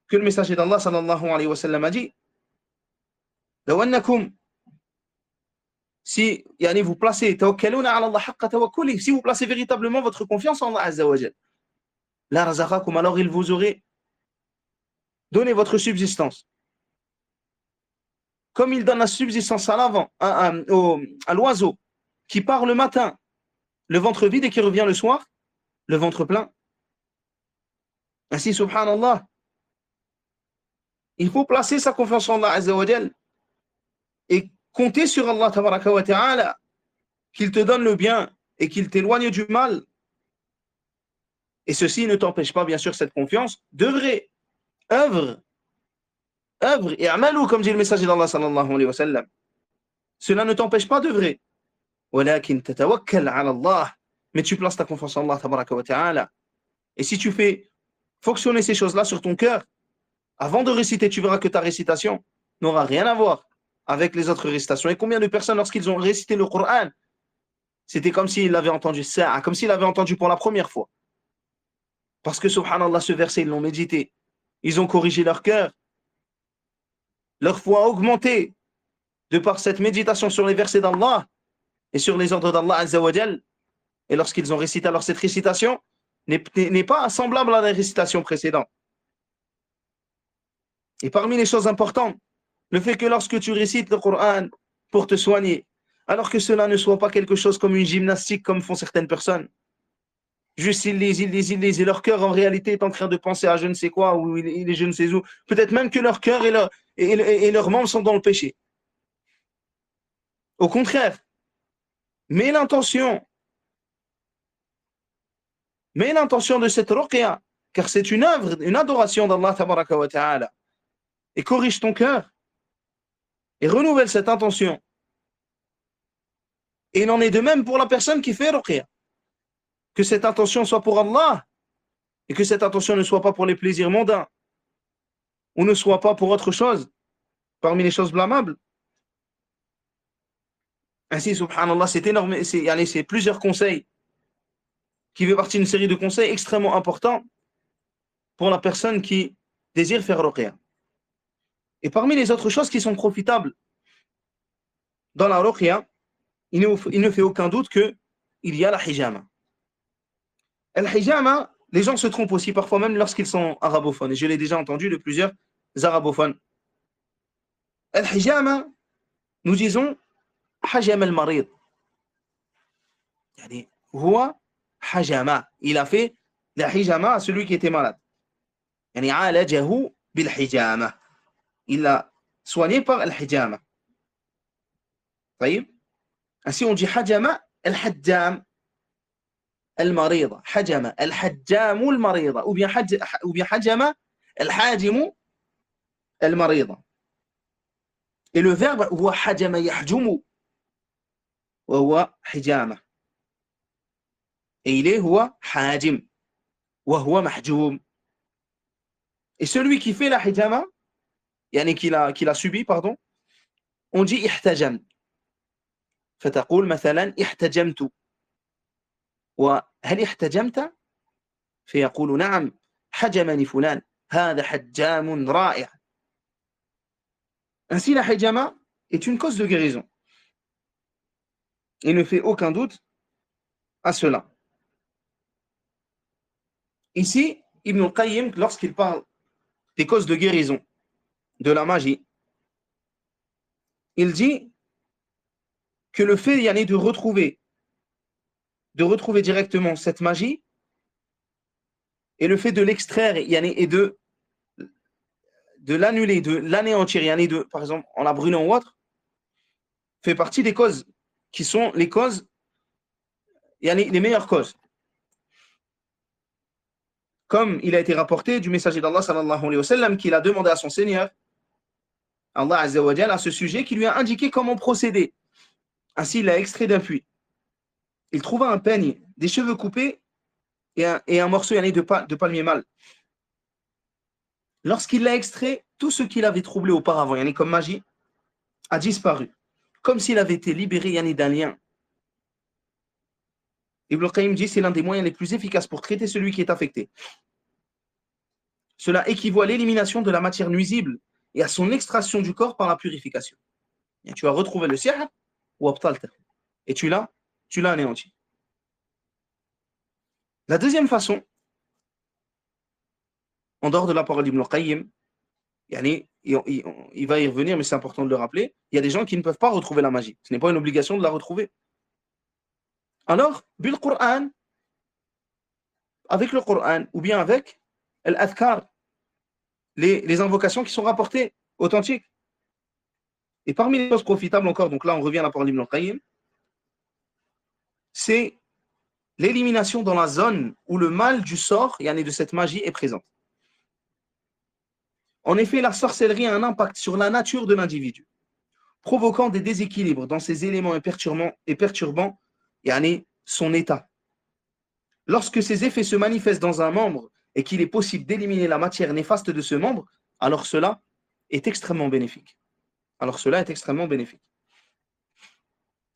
que le messager d'Allah sallallahu alayhi wa sallam a dit, si vous placez si vous placez véritablement votre confiance en Allah azza wa jal, la razaqakum, alors il vous aurait donné votre subsistance. Comme il donne la subsistance à l'avant, à l'oiseau qui part le matin, le ventre vide, et qui revient le soir, le ventre plein. Ainsi, subhanallah, il faut placer sa confiance en Allah azza wa jal et compter sur Allah tabaraka wa ta'ala, qu'il te donne le bien et qu'il t'éloigne du mal. Et ceci ne t'empêche pas, bien sûr, cette confiance, d'œuvrer, œuvre, et amalou, comme dit le messager d'Allah sallallahu alayhi wa sallam. Cela ne t'empêche pas d'œuvrer. Walakin tatawakkal ala Allah. Mais tu places ta confiance en Allah tabaraka wa ta'ala. Et si tu fais fonctionner ces choses-là sur ton cœur, avant de réciter, tu verras que ta récitation n'aura rien à voir avec les autres récitations. Et combien de personnes, lorsqu'ils ont récité le Coran, c'était comme s'ils l'avaient entendu ça, comme s'ils l'avaient entendu pour la première fois. Parce que, subhanallah, ce verset, ils l'ont médité. Ils ont corrigé leur cœur. Leur foi a augmenté de par cette méditation sur les versets d'Allah et sur les ordres d'Allah azza wa jal. Et lorsqu'ils ont récité, alors cette récitation n'est pas semblable à la récitation précédente. Et parmi les choses importantes, le fait que lorsque tu récites le Coran pour te soigner, alors que cela ne soit pas quelque chose comme une gymnastique comme font certaines personnes, juste ils lisent, et leur cœur en réalité est en train de penser à je ne sais quoi, ou il est je ne sais où. Peut-être même que leur cœur et leurs membres sont dans le péché. Au contraire, mets l'intention de cette ruqya, car c'est une œuvre, une adoration d'Allah tabaraka wa ta'ala. Et corrige ton cœur et renouvelle cette intention. Et il en est de même pour la personne qui fait ruqya. Que cette intention soit pour Allah et que cette intention ne soit pas pour les plaisirs mondains ou ne soit pas pour autre chose parmi les choses blâmables. Ainsi, subhanallah, c'est énorme, c'est plusieurs conseils qui fait partie d'une série de conseils extrêmement importants pour la personne qui désire faire ruqya. Et parmi les autres choses qui sont profitables dans la ruqya, il ne fait aucun doute qu'il y a la hijama. Et la hijama, les gens se trompent aussi parfois même lorsqu'ils sont arabophones. Et je l'ai déjà entendu de plusieurs arabophones. Al-hijama, nous disons hajama al-marid. Yani, huwa hajama. Il a fait la hijama à celui qui était malade. Yani, alajahu bil hijama. Il l'a soigné par al-hijama. طيب. Ainsi on dit hajama al-hajjam al-marida. Hajama al-hajjam al-marida. Ou bien hajama al-hajim al-marida. Et le verbe huwa hajama yahjumu wa huwa hijama. Et il est huwa hajim wa huwa mahjum. Et celui qui fait la hijama, yani qui l'a subi, pardon, on dit ihtajam. فتقول مثلا احتجمت وهل احتجمت فيقول نعم حجمني فلان هذا حجام رائع. Ainsi la hijama est une cause de guérison. Il ne fait aucun doute à cela. Ici, Ibn al-Qayyim, lorsqu'il parle des causes de guérison de la magie, il dit que le fait de retrouver directement cette magie et le fait de l'extraire et de l'annuler, de l'anéantir, par exemple en la brûlant ou autre, fait partie des causes qui sont les causes, les meilleures causes. Comme il a été rapporté du messager d'Allah sallallahu alayhi wa sallam qu'il a demandé à son Seigneur, Allah azza wa jalla, à ce sujet, qui lui a indiqué comment procéder. Ainsi, il l'a extrait d'un puits. Il trouva un peigne, des cheveux coupés et un morceau de palmier mâle. Lorsqu'il l'a extrait, tout ce qu'il avait troublé auparavant, comme magie, a disparu. Comme s'il avait été libéré d'un lien. Ibn al-Qayyim dit que c'est l'un des moyens les plus efficaces pour traiter celui qui est affecté. Cela équivaut à l'élimination de la matière nuisible et à son extraction du corps par la purification. Et tu as retrouvé le sihr ou abtalta. Et tu l'as anéanti. La deuxième façon, en dehors de la parole d'Ibn al-Qayyim, il va y revenir, mais c'est important de le rappeler, il y a des gens qui ne peuvent pas retrouver la magie. Ce n'est pas une obligation de la retrouver. Alors, bil Qur'an, avec le Qur'an, ou bien avec l'adhkar, les invocations qui sont rapportées, authentiques. Et parmi les choses profitables encore, donc là on revient à la parole d'Ibn al-Qayyim, c'est l'élimination dans la zone où le mal du sort, de cette magie, est présente. En effet, la sorcellerie a un impact sur la nature de l'individu, provoquant des déséquilibres dans ses éléments et perturbant son état. Lorsque ces effets se manifestent dans un membre et qu'il est possible d'éliminer la matière néfaste de ce membre, alors cela est extrêmement bénéfique.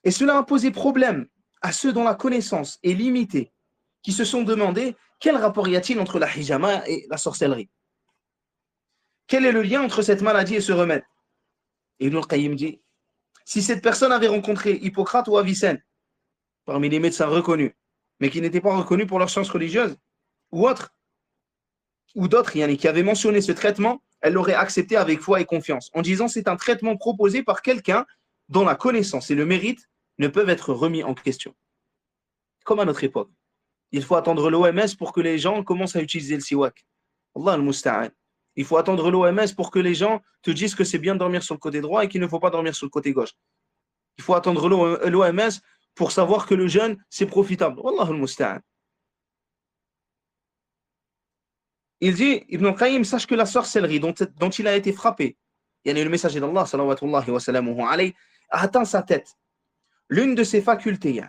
Et cela a posé problème à ceux dont la connaissance est limitée, qui se sont demandé quel rapport y a-t-il entre la hijama et la sorcellerie. Quel est le lien entre cette maladie et ce remède? Et Ibn al-Qayyim dit, si cette personne avait rencontré Hippocrate ou Avicenne, parmi les médecins reconnus, mais qui n'étaient pas reconnus pour leur science religieuse, ou d'autres qui avaient mentionné ce traitement, elle l'aurait accepté avec foi et confiance, en disant c'est un traitement proposé par quelqu'un dont la connaissance et le mérite ne peuvent être remis en question. Comme à notre époque. Il faut attendre l'OMS pour que les gens commencent à utiliser le siwak. Allah al-Musta'an. Il faut attendre l'OMS pour que les gens te disent que c'est bien de dormir sur le côté droit et qu'il ne faut pas dormir sur le côté gauche. Il faut attendre l'OMS pour savoir que le jeûne, c'est profitable. Allah al-Musta'an. Il dit, Ibn al-Qayyim, sache que la sorcellerie dont il a été frappé, le messager d'Allah, salawatullahi wa salamuhu alayhi, a atteint sa tête. l'une de ses facultés,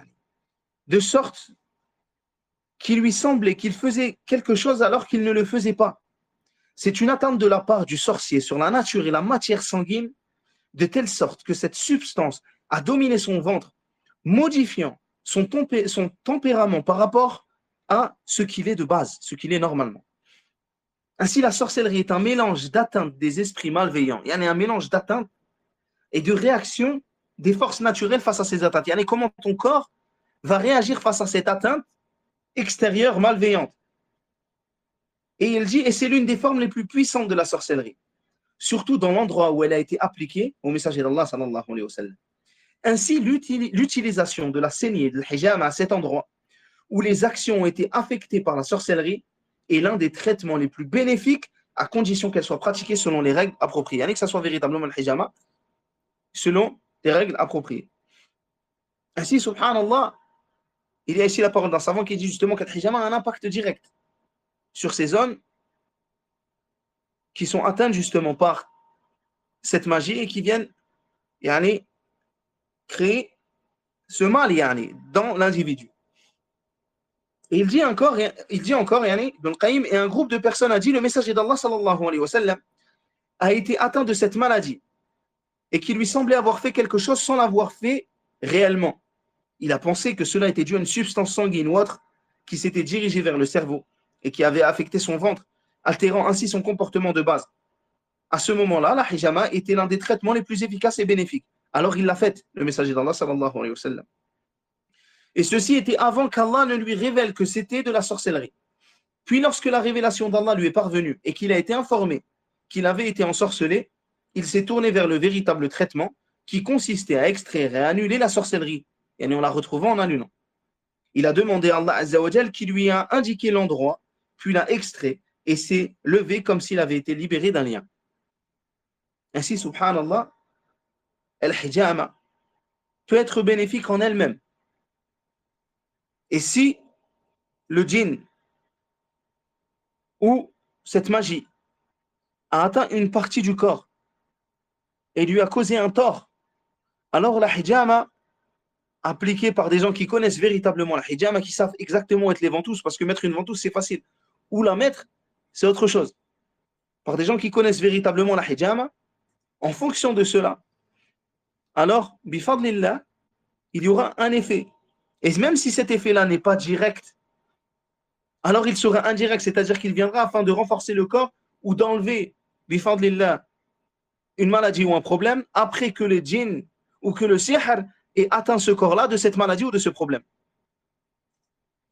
de sorte qu'il lui semblait qu'il faisait quelque chose alors qu'il ne le faisait pas. C'est une attente de la part du sorcier sur la nature et la matière sanguine, de telle sorte que cette substance a dominé son ventre, modifiant son tempérament par rapport à ce qu'il est de base, ce qu'il est normalement. Ainsi, la sorcellerie est un mélange d'atteinte des esprits malveillants. Il y a un mélange d'atteinte et de réaction des forces naturelles face à ces atteintes. Il y a comment ton corps va réagir face à cette atteinte extérieure malveillante. Et il dit, et c'est l'une des formes les plus puissantes de la sorcellerie, surtout dans l'endroit où elle a été appliquée au messager d'Allah sallallahu alayhi wa sallam. Ainsi, l'utilisation de la saignée de l'hijama à cet endroit où les actions ont été affectées par la sorcellerie est l'un des traitements les plus bénéfiques à condition qu'elle soit pratiquée selon les règles appropriées. Que ça soit véritablement le hijama selon les règles appropriées. Ainsi, subhanallah, il y a ici la parole d'un savant qui dit justement que le hijama a un impact direct sur ces zones qui sont atteintes justement par cette magie et qui viennent créer ce mal dans l'individu. Et il dit encore, Ibn Qayyim, et un groupe de personnes a dit, le messager d'Allah sallallahu alayhi wa sallam a été atteint de cette maladie et qui lui semblait avoir fait quelque chose sans l'avoir fait réellement. Il a pensé que cela était dû à une substance sanguine ou autre qui s'était dirigée vers le cerveau et qui avait affecté son ventre, altérant ainsi son comportement de base. À ce moment-là, la hijama était l'un des traitements les plus efficaces et bénéfiques. Alors il l'a fait, le messager d'Allah sallallahu alayhi wa sallam. Et ceci était avant qu'Allah ne lui révèle que c'était de la sorcellerie. Puis lorsque la révélation d'Allah lui est parvenue et qu'il a été informé qu'il avait été ensorcelé, il s'est tourné vers le véritable traitement qui consistait à extraire et à annuler la sorcellerie, et en la retrouvant en annullant. Il a demandé à Allah Azza wa Jal qui lui a indiqué l'endroit, puis l'a extrait et s'est levé comme s'il avait été libéré d'un lien. Ainsi, subhanallah, al-hijama peut être bénéfique en elle-même. Et si le djinn ou cette magie a atteint une partie du corps et lui a causé un tort, alors la hijama, appliquée par des gens qui connaissent véritablement la hijama, qui savent exactement mettre les ventouses, parce que mettre une ventouse, c'est facile. Ou la mettre, c'est autre chose. Par des gens qui connaissent véritablement la hijama, en fonction de cela, alors, bifadlillah, il y aura un effet. Et même si cet effet-là n'est pas direct, alors il sera indirect, c'est-à-dire qu'il viendra afin de renforcer le corps ou d'enlever, bifadlillah, une maladie ou un problème, après que le djinn ou que le sihr ait atteint ce corps-là de cette maladie ou de ce problème.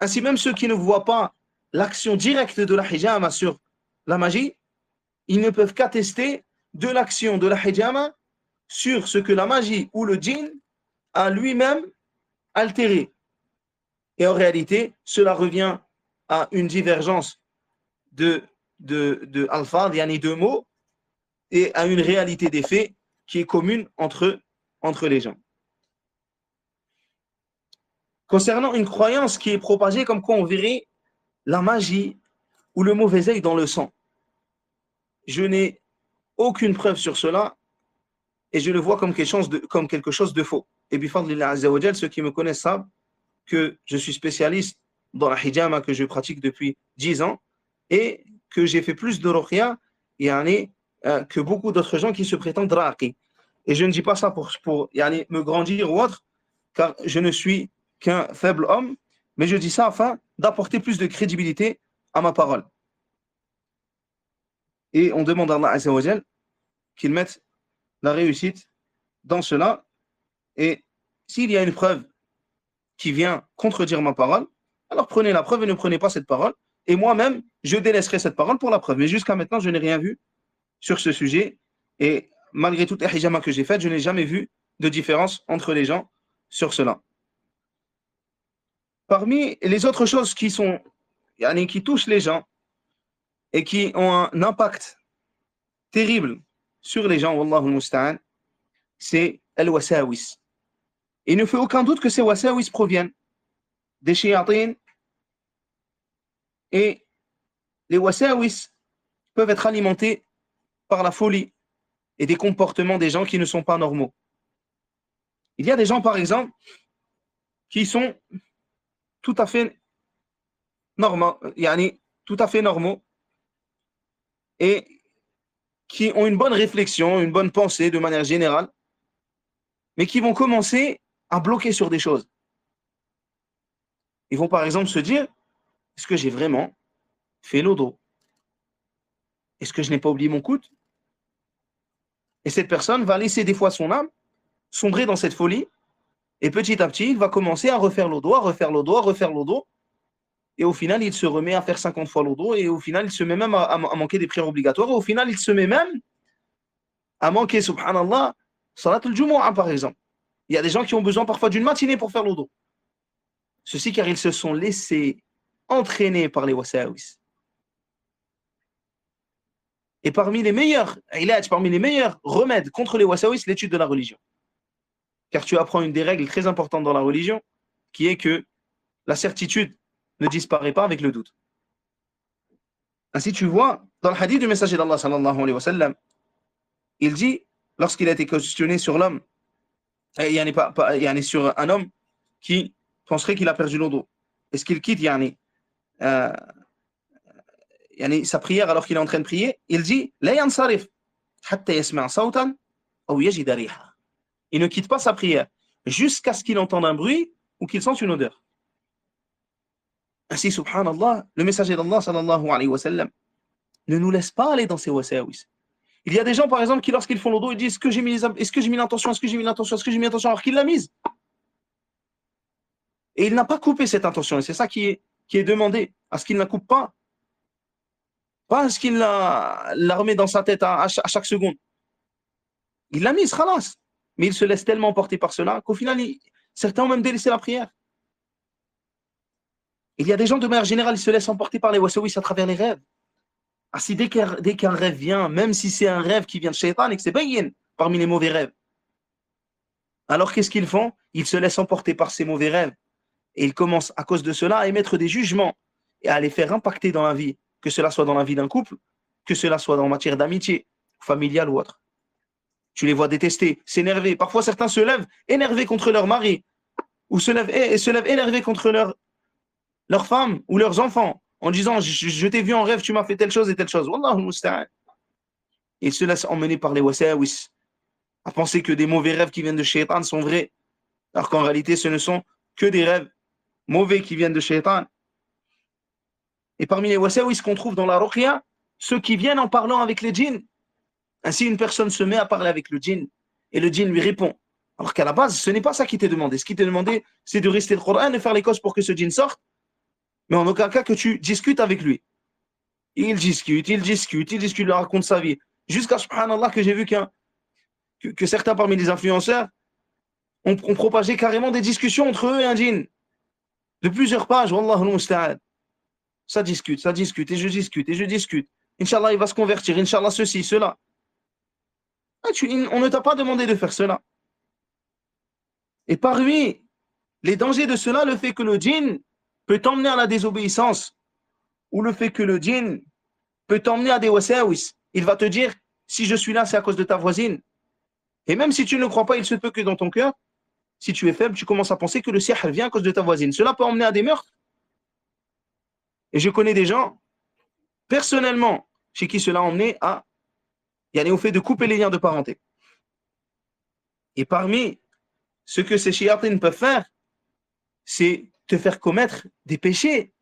Ainsi, même ceux qui ne voient pas l'action directe de la hijama sur la magie, ils ne peuvent qu'attester de l'action de la hijama sur ce que la magie ou le djinn a lui-même altéré. Et en réalité, cela revient à une divergence de alpha, yani deux mots, et à une réalité des faits qui est commune entre les gens. Concernant une croyance qui est propagée comme quoi on verrait la magie ou le mauvais œil dans le sang, je n'ai aucune preuve sur cela et je le vois comme quelque chose de faux. Et bifadlillah azza wa jal, ceux qui me connaissent savent que je suis spécialiste dans la hijama, que je pratique depuis 10 ans et que j'ai fait plus de ruqya que beaucoup d'autres gens qui se prétendent raqi. Et je ne dis pas ça pour me grandir ou autre, car je ne suis qu'un faible homme, mais je dis ça afin d'apporter plus de crédibilité à ma parole. Et on demande à Allah Azza wa Jal qu'il mette la réussite dans cela. Et s'il y a une preuve qui vient contredire ma parole, alors prenez la preuve et ne prenez pas cette parole. Et moi-même, je délaisserai cette parole pour la preuve. Mais jusqu'à maintenant, je n'ai rien vu sur ce sujet. Et malgré toutes les hijamas que j'ai faites, je n'ai jamais vu de différence entre les gens sur cela. Parmi les autres choses qui touchent les gens et qui ont un impact terrible sur les gens, wallahu al-musta'an, c'est al-wasawis. Il ne fait aucun doute que ces wasawis proviennent des shayatines, et les wasawis peuvent être alimentés par la folie et des comportements des gens qui ne sont pas normaux. Il y a des gens, par exemple, qui sont tout à fait normaux, tout à fait normaux et qui ont une bonne réflexion, une bonne pensée de manière générale, mais qui vont commencer à bloquer sur des choses. Ils vont par exemple se dire, est-ce que j'ai vraiment fait l'odo? Est-ce que je n'ai pas oublié mon coude? Et cette personne va laisser des fois son âme sombrer dans cette folie, et petit à petit, il va commencer à refaire l'odo, à refaire l'odo, à refaire l'odo, et au final, il se remet à faire 50 fois l'odo, et au final, il se met même à manquer des prières obligatoires, et au final, il se met même à manquer, subhanallah, salat al-Jumu'ah, par exemple. Il y a des gens qui ont besoin parfois d'une matinée pour faire l'odo. Ceci car ils se sont laissés entraîner par les wasawis. Et parmi les meilleurs remèdes contre les wasawis, l'étude de la religion. Car tu apprends une des règles très importantes dans la religion, qui est que la certitude ne disparaît pas avec le doute. Ainsi, tu vois, dans le hadith du messager d'Allah, sallallahu alayhi wa sallam, il dit, lorsqu'il a été questionné sur l'homme, sur un homme qui penserait qu'il a perdu l'odo, est-ce qu'il quitte sa prière alors qu'il est en train de prier? Il dit, la yansarif, hatta yasma' sawtan, aw yajid riha. Il ne quitte pas sa prière jusqu'à ce qu'il entende un bruit ou qu'il sente une odeur. Ainsi, subhanallah, le messager d'Allah, sallallahu alayhi wa sallam, ne nous laisse pas aller dans ces wasawis. Il y a des gens, par exemple, qui, lorsqu'ils font l'odo, ils disent, est-ce que j'ai mis l'intention, alors qu'il l'a mise. Et il n'a pas coupé cette intention. Et c'est ça qui est demandé, à ce qu'il ne la coupe pas. Pas à ce qu'il la remet dans sa tête à chaque seconde. Il l'a mise, khalas. Mais il se laisse tellement porter par cela qu'au final, certains ont même délaissé la prière. Il y a des gens, de manière générale, ils se laissent emporter par les wasawis à travers les rêves. Ainsi, dès qu'un rêve vient, même si c'est un rêve qui vient de shaitan et que c'est bayyin parmi les mauvais rêves, alors qu'est-ce qu'ils font? Ils se laissent emporter par ces mauvais rêves. Et ils commencent, à cause de cela, à émettre des jugements et à les faire impacter dans la vie, que cela soit dans la vie d'un couple, que cela soit en matière d'amitié, familiale ou autre. Tu les vois détester, s'énerver. Parfois, certains se lèvent énervés contre leur mari, ou se lèvent énervés contre leur femme ou leurs enfants, en disant, je t'ai vu en rêve, tu m'as fait telle chose et telle chose. Wallahu musta'an. Ils se laissent emmener par les wasawis, à penser que des mauvais rêves qui viennent de shaitan sont vrais, alors qu'en réalité, ce ne sont que des rêves mauvais qui viennent de shaitan. Et parmi les wasawis qu'on trouve dans la ruqya, ceux qui viennent en parlant avec les djinns. Ainsi, une personne se met à parler avec le djinn, et le djinn lui répond. Alors qu'à la base, ce n'est pas ça qui t'est demandé. Ce qui t'est demandé, c'est de réciter le Coran et faire les causes pour que ce djinn sorte, mais en aucun cas que tu discutes avec lui. Il discute, il leur raconte sa vie. Jusqu'à, subhanallah, que j'ai vu que certains parmi les influenceurs ont propagé carrément des discussions entre eux et un djinn. De plusieurs pages, wallahu musta'an. Ça discute, et je discute. Inch'Allah, il va se convertir, Inch'Allah, ceci, cela. On ne t'a pas demandé de faire cela. Et parmi les dangers de cela, le fait que le djinn peut t'emmener à la désobéissance, ou le fait que le djinn peut t'emmener à des wasawis. Il va te dire, si je suis là, c'est à cause de ta voisine. Et même si tu ne le crois pas, il se peut que dans ton cœur, si tu es faible, tu commences à penser que le sihr vient à cause de ta voisine. Cela peut emmener à des meurtres. Et je connais des gens, personnellement, chez qui cela a emmené au fait de couper les liens de parenté. Et parmi ce que ces shayatines peuvent faire, c'est te faire commettre des péchés,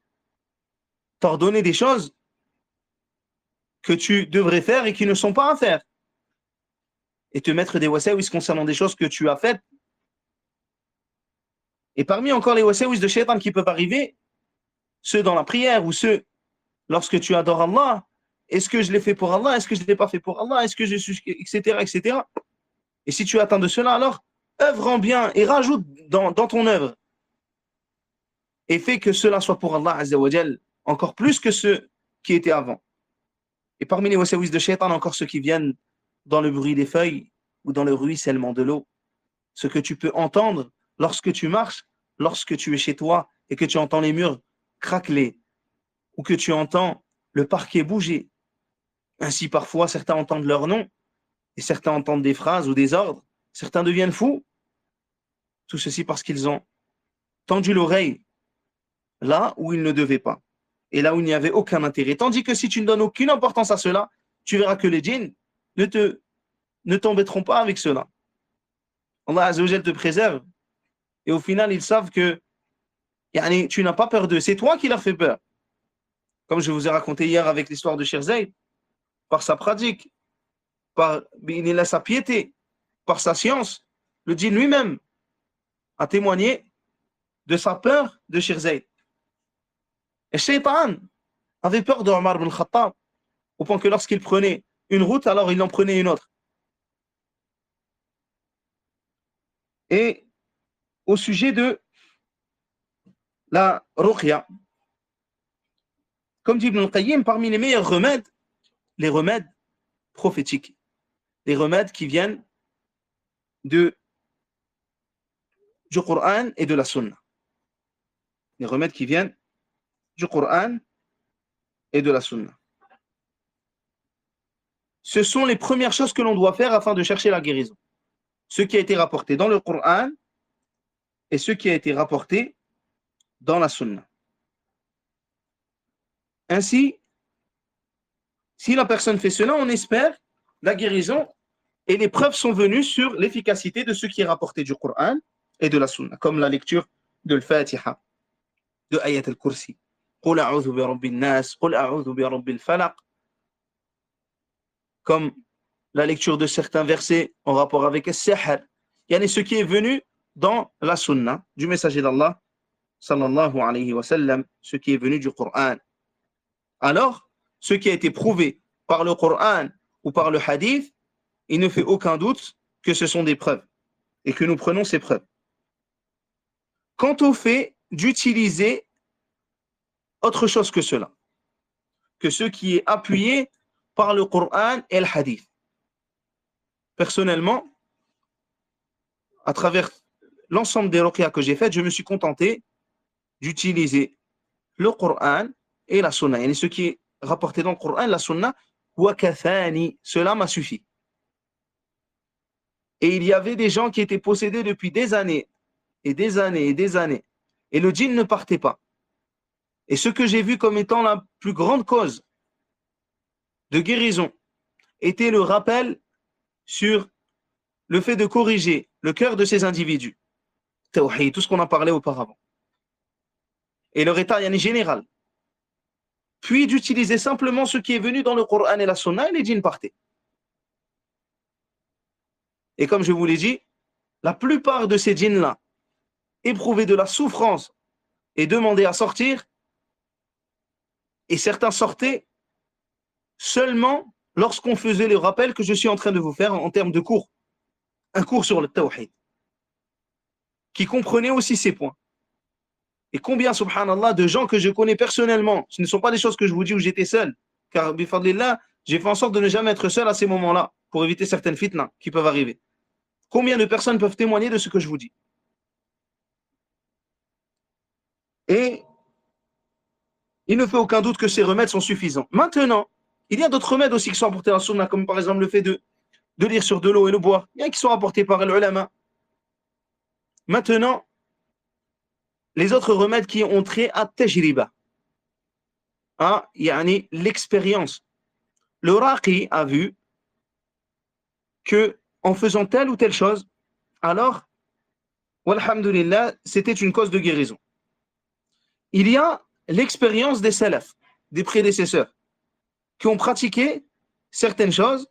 t'ordonner des choses que tu devrais faire et qui ne sont pas à faire, et te mettre des wasawis concernant des choses que tu as faites. Et parmi encore les wasawis de shaytan qui peuvent arriver, ceux dans la prière ou ceux lorsque tu adores Allah, est-ce que je l'ai fait pour Allah, est-ce que je ne l'ai pas fait pour Allah, est-ce que je suis, etc. Et si tu atteins de cela, alors œuvre en bien et rajoute dans ton œuvre et fais que cela soit pour Allah Azza wa Jal, encore plus que ceux qui étaient avant. Et parmi les wasawis de shaitan, encore ceux qui viennent dans le bruit des feuilles ou dans le ruissellement de l'eau. Ce que tu peux entendre lorsque tu marches, lorsque tu es chez toi et que tu entends les murs craqueler ou que tu entends le parquet bouger. Ainsi, parfois, certains entendent leur nom et certains entendent des phrases ou des ordres. Certains deviennent fous Tout ceci parce qu'ils ont tendu l'oreille là où ils ne devaient pas et là où il n'y avait aucun intérêt. Tandis que si tu ne donnes aucune importance à cela, tu verras que les djinns ne t'embêteront pas avec cela. Allah Azza wa Jal te préserve et au final, ils savent que tu n'as pas peur d'eux. C'est toi qui leur fais peur. Comme je vous ai raconté hier avec l'histoire de Cheikh Zayd, par sa pratique, par sa piété, par sa science, le djinn lui-même a témoigné de sa peur de Cheikh Zayd. Et Shaitan avait peur de Omar ibn Khattab, au point que lorsqu'il prenait une route, alors il en prenait une autre. Et au sujet de la ruqya, comme dit Ibn al-Qayyim, parmi les meilleurs remèdes, les remèdes prophétiques, les remèdes qui viennent du Coran et de la Sunna. Les remèdes qui viennent du Coran et de la Sunna. Ce sont les premières choses que l'on doit faire afin de chercher la guérison. Ce qui a été rapporté dans le Coran et ce qui a été rapporté dans la Sunna. Ainsi, si la personne fait cela, on espère la guérison et les preuves sont venues sur l'efficacité de ce qui est rapporté du Coran et de la Sunna, comme la lecture de l'Fatiha, de Ayat al-Kursi. قُلْ أَعُوذُ بِرَبِّ النَّاسِ قُلْ أَعُوذُ بِرَبِّ الْفَلَقِ, comme la lecture de certains versets en rapport avec al-Sihr. Il y a ce qui est venu dans la Sunna du messager d'Allah, sallallahu alayhi wa sallam, ce qui est venu du Coran. Alors, ce qui a été prouvé par le Coran ou par le Hadith, il ne fait aucun doute que ce sont des preuves et que nous prenons ces preuves. Quant au fait d'utiliser autre chose que cela, que ce qui est appuyé par le Coran et le Hadith. Personnellement, à travers l'ensemble des ruqyas que j'ai faites, je me suis contenté d'utiliser le Coran et la Sunna. Et ce qui est rapporté dans le Coran et la Sunna, wakathani, cela m'a suffi. Et il y avait des gens qui étaient possédés depuis des années, et des années, et des années. Et le djinn ne partait pas. Et ce que j'ai vu comme étant la plus grande cause de guérison était le rappel sur le fait de corriger le cœur de ces individus. Tawhid, tout ce qu'on a parlé auparavant. Et leur état général. Puis d'utiliser simplement ce qui est venu dans le Coran et la Sunna, et les djinns partaient. Et comme je vous l'ai dit, la plupart de ces djinns-là éprouvaient de la souffrance et demandaient à sortir, et certains sortaient seulement lorsqu'on faisait le rappel que je suis en train de vous faire en termes de cours. Un cours sur le tawhid, qui comprenait aussi ces points. Et combien, subhanallah, de gens que je connais personnellement, ce ne sont pas des choses que je vous dis où j'étais seul, car, bifadlillah, j'ai fait en sorte de ne jamais être seul à ces moments-là, pour éviter certaines fitnas qui peuvent arriver. Combien de personnes peuvent témoigner de ce que je vous dis? Et il ne fait aucun doute que ces remèdes sont suffisants. Maintenant, il y a d'autres remèdes aussi qui sont apportés dans la sunna, comme par exemple le fait de lire sur de l'eau et le boire. Il y a qui sont apportés par l'ulama. Maintenant, les autres remèdes qui ont trait à tajriba, l'expérience. Le raqi a vu que en faisant telle ou telle chose, alors, walhamdulillah, c'était une cause de guérison. Il y a l'expérience des salaf, des prédécesseurs, qui ont pratiqué certaines choses,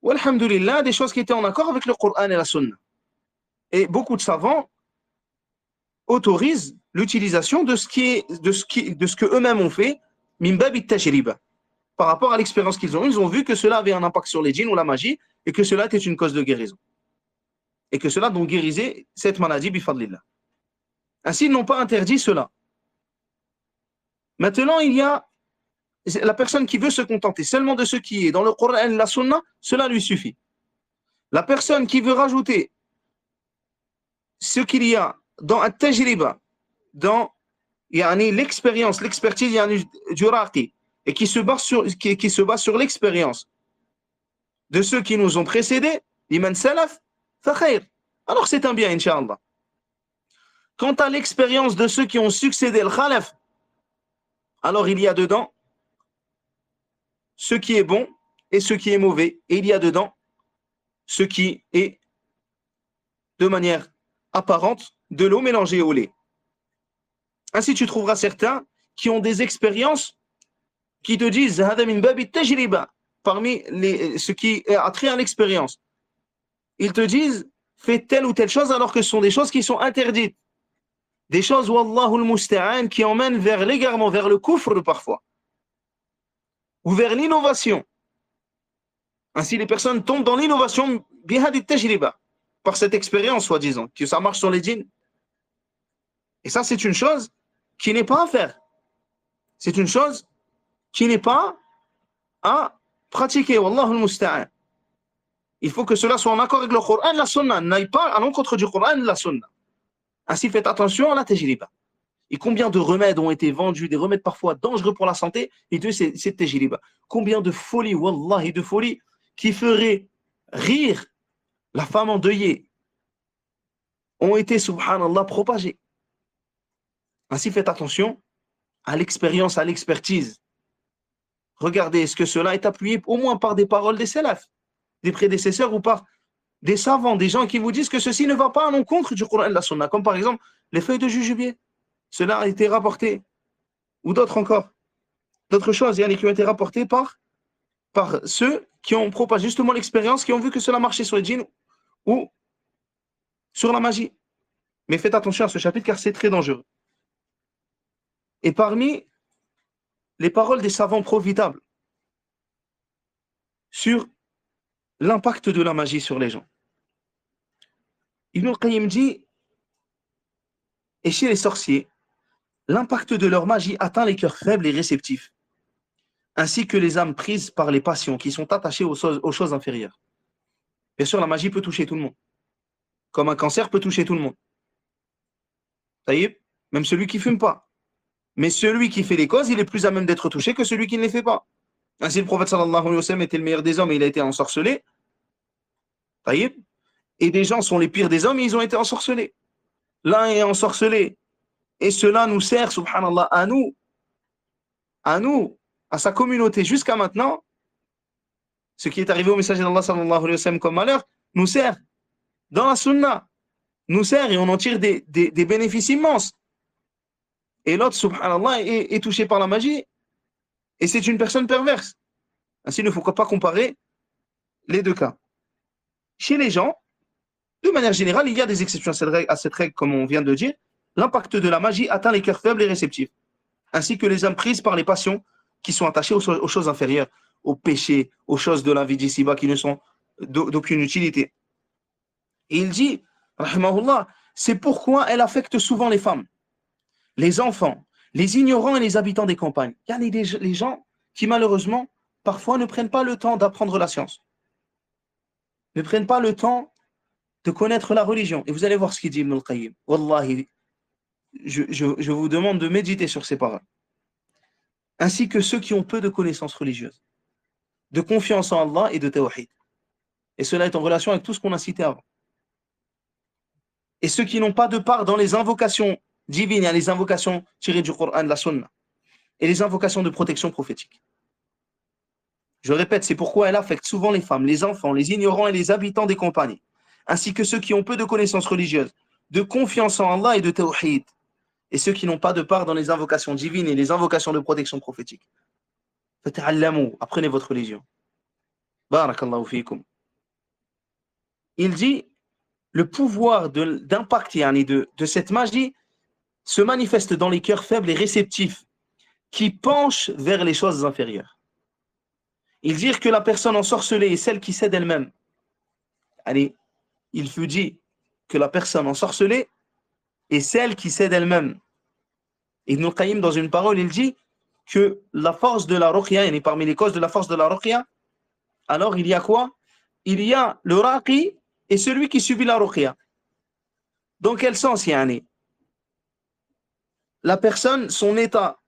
walhamdulillah, des choses qui étaient en accord avec le Coran et la Sunna. Et beaucoup de savants autorisent l'utilisation de ce que eux-mêmes ont fait, min babi tajriba, par rapport à l'expérience qu'ils ont. Ils ont vu que cela avait un impact sur les djinns ou la magie, et que cela était une cause de guérison. Et que cela donc guérisait cette maladie bifadlillah. Ainsi, ils n'ont pas interdit cela. Maintenant, il y a la personne qui veut se contenter seulement de ce qui est dans le Coran et la Sunna, cela lui suffit. La personne qui veut rajouter ce qu'il y a dans un tajriba, dans l'expérience, l'expertise du raqi, et qui se base sur l'expérience de ceux qui nous ont précédés, l'iman salaf, fa khayr. Alors c'est un bien, incha'Allah. quant à l'expérience de ceux qui ont succédé al khalaf, alors il y a dedans ce qui est bon et ce qui est mauvais. Et il y a dedans ce qui est, de manière apparente, de l'eau mélangée au lait. Ainsi, tu trouveras certains qui ont des expériences qui te disent parmi ce qui a trait à l'expérience. Ils te disent fais telle ou telle chose alors que ce sont des choses qui sont interdites. Des choses, wallahu al-musta'an, qui emmènent vers l'égarement, vers le kufr parfois, ou vers l'innovation. Ainsi, les personnes tombent dans l'innovation par cette expérience, soi-disant, que ça marche sur les djinns. Et ça, c'est une chose qui n'est pas à faire. C'est une chose qui n'est pas à pratiquer. Wallahu al-musta'an. Il faut que cela soit en accord avec le Coran et la Sunna, n'aille pas à l'encontre du Coran et de la Sunna. Ainsi, faites attention à la tajriba. Et combien de remèdes ont été vendus, des remèdes parfois dangereux pour la santé, et Dieu, c'est tajriba. Combien de folie, wallahi, de folie, qui feraient rire la femme endeuillée, ont été, subhanallah, propagées. Ainsi, faites attention à l'expérience, à l'expertise. Regardez, est-ce que cela est appuyé au moins par des paroles des salafs, des prédécesseurs, ou par des savants, des gens qui vous disent que ceci ne va pas à l'encontre du Coran et de la Sunna, comme par exemple les feuilles de jujubé. Cela a été rapporté, ou d'autres encore, d'autres choses qui ont été rapportées par ceux qui ont propagé justement l'expérience, qui ont vu que cela marchait sur les djinns ou sur la magie. Mais faites attention à ce chapitre car c'est très dangereux. Et parmi les paroles des savants profitables sur l'impact de la magie sur les gens, Ibn al-Qayyim dit, et chez les sorciers, l'impact de leur magie atteint les cœurs faibles et réceptifs, ainsi que les âmes prises par les passions qui sont attachées aux choses inférieures. Bien sûr, la magie peut toucher tout le monde, comme un cancer peut toucher tout le monde. Ça y est, même celui qui ne fume pas. Mais celui qui fait les causes, il est plus à même d'être touché que celui qui ne les fait pas. Ainsi, le prophète sallallahu alayhi wa sallam était le meilleur des hommes et il a été ensorcelé. Ça y est. Et des gens sont les pires des hommes et ils ont été ensorcelés. L'un est ensorcelé. Et cela nous sert, subhanallah, à nous, à sa communauté jusqu'à maintenant. Ce qui est arrivé au messager d'Allah sallallahu alayhi wa sallam comme malheur, nous sert dans la sunna, nous sert et on en tire des bénéfices immenses. Et l'autre, subhanallah, est touché par la magie et c'est une personne perverse. Ainsi, il ne faut pas comparer les deux cas. Chez les gens, de manière générale, il y a des exceptions à cette règle, comme on vient de dire. L'impact de la magie atteint les cœurs faibles et réceptifs, ainsi que les âmes prises par les passions qui sont attachées aux choses inférieures, aux péchés, aux choses de la vie d'ici-bas qui ne sont d'aucune utilité. Et il dit, rahimahullah, c'est pourquoi elle affecte souvent les femmes, les enfants, les ignorants et les habitants des campagnes. Il y a les gens qui, malheureusement, parfois ne prennent pas le temps d'apprendre la science, ne prennent pas le temps de connaître la religion. Et vous allez voir ce qu'il dit Ibn al-Qayyim. Wallahi, je vous demande de méditer sur ces paroles. Ainsi que ceux qui ont peu de connaissances religieuses, de confiance en Allah et de tawhid. Et cela est en relation avec tout ce qu'on a cité avant. Et ceux qui n'ont pas de part dans les invocations divines, les invocations tirées du Coran, de la Sunna, et les invocations de protection prophétique. Je répète, c'est pourquoi elle affecte souvent les femmes, les enfants, les ignorants et les habitants des campagnes, ainsi que ceux qui ont peu de connaissances religieuses, de confiance en Allah et de tawhid, et ceux qui n'ont pas de part dans les invocations divines et les invocations de protection prophétique. Apprenez votre religion. Barakallahu fikum. Il dit, le pouvoir d'impact de cette magie se manifeste dans les cœurs faibles et réceptifs qui penchent vers les choses inférieures. Il dit que la personne ensorcelée est celle qui cède elle-même. Allez, il fut dit que la personne ensorcelée est celle qui cède elle-même. Ibn al-Qayyim, dans une parole, il dit que la force de la ruqya, et parmi les causes de la force de la ruqya, alors il y a quoi? Il y a le raqi et celui qui subit la ruqya. Dans quel sens, yani? La personne, son état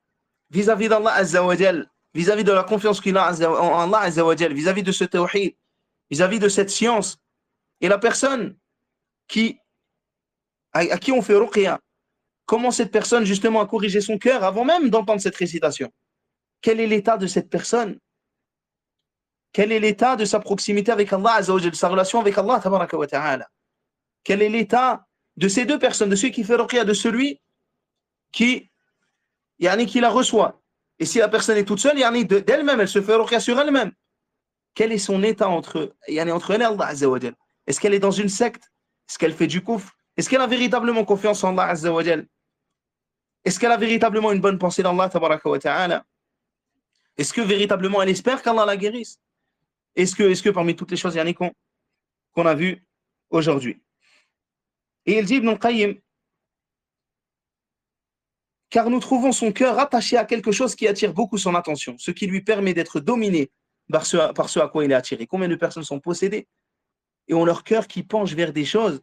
vis-à-vis d'Allah Azza wa Jal, vis-à-vis de la confiance qu'il a en Allah Azza wa Jal, vis-à-vis de ce tawhid, vis-à-vis de cette science, et la personne à qui on fait ruqya, comment cette personne justement a corrigé son cœur avant même d'entendre cette récitation. Quel est l'état de cette personne? Quel est l'état de sa proximité avec Allah Azza wa Jal, de sa relation avec Allah Tabaraka wa Ta'ala? Quel est l'état de ces deux personnes, de celui qui fait ruqya, de celui qui la reçoit? Et si la personne est toute seule, d'elle-même, elle se fait ruqya sur elle-même. Quel est son état entre elle et Allah Azza wa Jal? Est-ce qu'elle est dans une secte? Est-ce qu'elle fait du kufr? Est-ce qu'elle a véritablement confiance en Allah Azza wa Jal? Est-ce qu'elle a véritablement une bonne pensée d'Allah Tabaraka wa Ta'ala? Est-ce que véritablement elle espère qu'Allah la guérisse? Est-ce que parmi toutes les choses qu'on a vues aujourd'hui? Et il dit Ibn al-Qayyim, car nous trouvons son cœur attaché à quelque chose qui attire beaucoup son attention, ce qui lui permet d'être dominé par ce à quoi il est attiré. Combien de personnes sont possédées et ont leur cœur qui penche vers des choses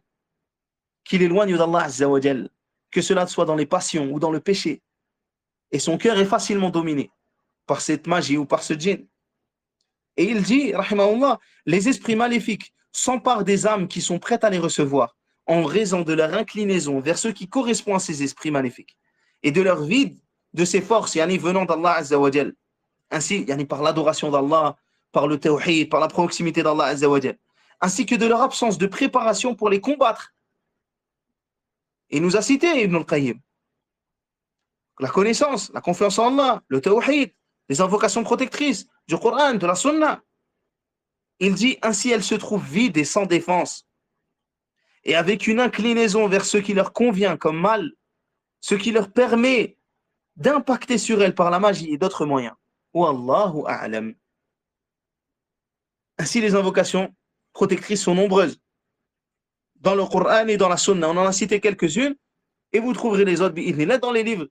qui l'éloignent d'Allah Azza wa Jal, que cela soit dans les passions ou dans le péché. Et son cœur est facilement dominé par cette magie ou par ce djinn. Et il dit, rahimahullah, les esprits maléfiques s'emparent des âmes qui sont prêtes à les recevoir en raison de leur inclinaison vers ce qui correspond à ces esprits maléfiques et de leur vide de ces forces venant d'Allah Azza wa Jal. Ainsi, par l'adoration d'Allah, par le tawhid, par la proximité d'Allah Azza wa Jal, ainsi que de leur absence de préparation pour les combattre. Et nous a cité Ibn al-Qayyim la connaissance, la confiance en Allah, le tawhid, les invocations protectrices du Coran, de la Sunna. Il dit, ainsi elles se trouvent vides et sans défense, et avec une inclinaison vers ce qui leur convient comme mal, ce qui leur permet d'impacter sur elles par la magie et d'autres moyens. Wallahu a'lam. Ainsi les invocations protectrices sont nombreuses dans le Coran et dans la Sunna. On en a cité quelques-unes, et vous trouverez les autres bi'idhnillah dans les livres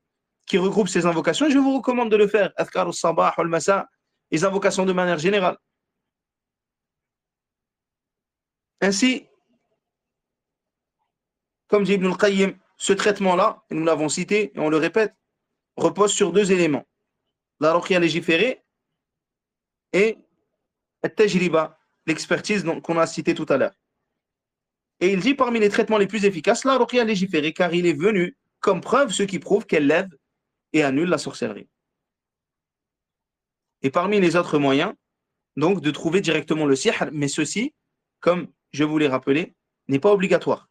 qui regroupent ces invocations. Je vous recommande de le faire. Adhkar al-sabah wal-masa, les invocations de manière générale. Ainsi, comme dit Ibn al-Qayyim, ce traitement-là, et nous l'avons cité et on le répète, repose sur deux éléments. La ruqya légiférée et al-tajriba, l'expertise qu'on a cité tout à l'heure. Et il dit parmi les traitements les plus efficaces, la ruqya légiférée, car il est venu comme preuve ce qui prouve qu'elle lève et annule la sorcellerie. Et parmi les autres moyens, donc de trouver directement le sihr, mais ceci, comme je vous l'ai rappelé, n'est pas obligatoire.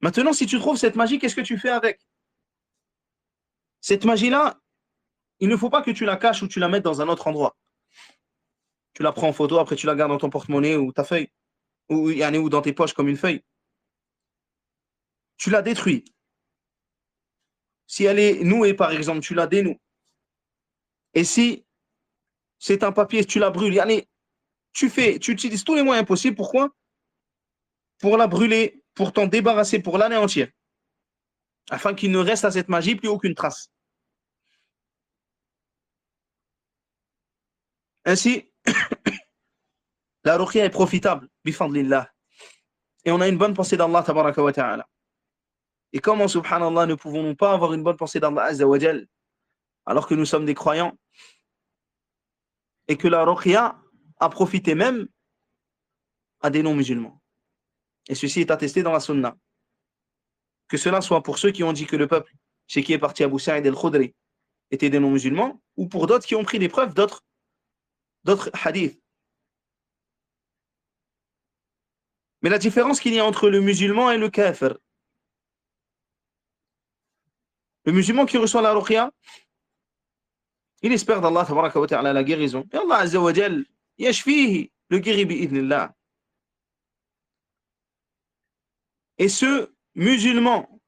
Maintenant, si tu trouves cette magie, qu'est-ce que tu fais avec? Cette magie-là, il ne faut pas que tu la caches ou tu la mettes dans un autre endroit. Tu la prends en photo, après tu la gardes dans ton porte-monnaie ou ta feuille, ou dans tes poches comme une feuille. Tu la détruis. Si elle est nouée, par exemple, tu la dénoues. Et si c'est un papier, tu la brûles. Tu utilises tous les moyens possibles. Pourquoi? Pour la brûler, pour t'en débarrasser, pour l'anéantir. Afin qu'il ne reste à cette magie plus aucune trace. Ainsi, la ruqya est profitable, bifadlillah. Et on a une bonne pensée d'Allah, tabaraka wa ta'ala. Et comment, subhanallah, ne pouvons-nous pas avoir une bonne pensée d'Allah Azza wa Jal, alors que nous sommes des croyants, et que la ruqya a profité même à des non-musulmans. Et ceci est attesté dans la sunna. Que cela soit pour ceux qui ont dit que le peuple chez qui est parti Abu Sa'id al-Khudri étaient des non-musulmans, ou pour d'autres qui ont pris des preuves d'autres hadiths. Mais la différence qu'il y a entre le musulman et le kafir, le musulman qui reçoit la ruqya, il espère d'Allah tabaraka wa ta'ala la guérison. Et Allah Azza wa Jal yashfihi, le guérit bi'idhnillah. Et ce musulman,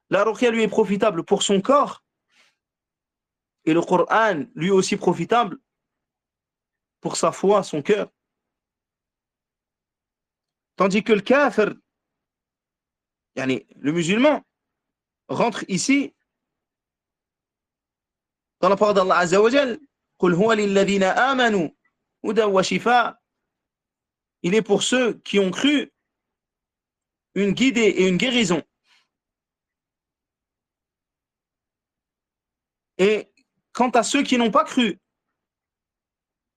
la ruqya lui est profitable pour son corps, et le Coran lui aussi profitable pour sa foi, son cœur. Tandis que le kafir, le musulman, rentre ici dans la parole d'Allah Azza wa Jal, قُلْ هُوَ لِلَّذِينَ آمَنُوا هُدًى وَشِفَاءً. Il est pour ceux qui ont cru une guidée et une guérison. Et quant à ceux qui n'ont pas cru,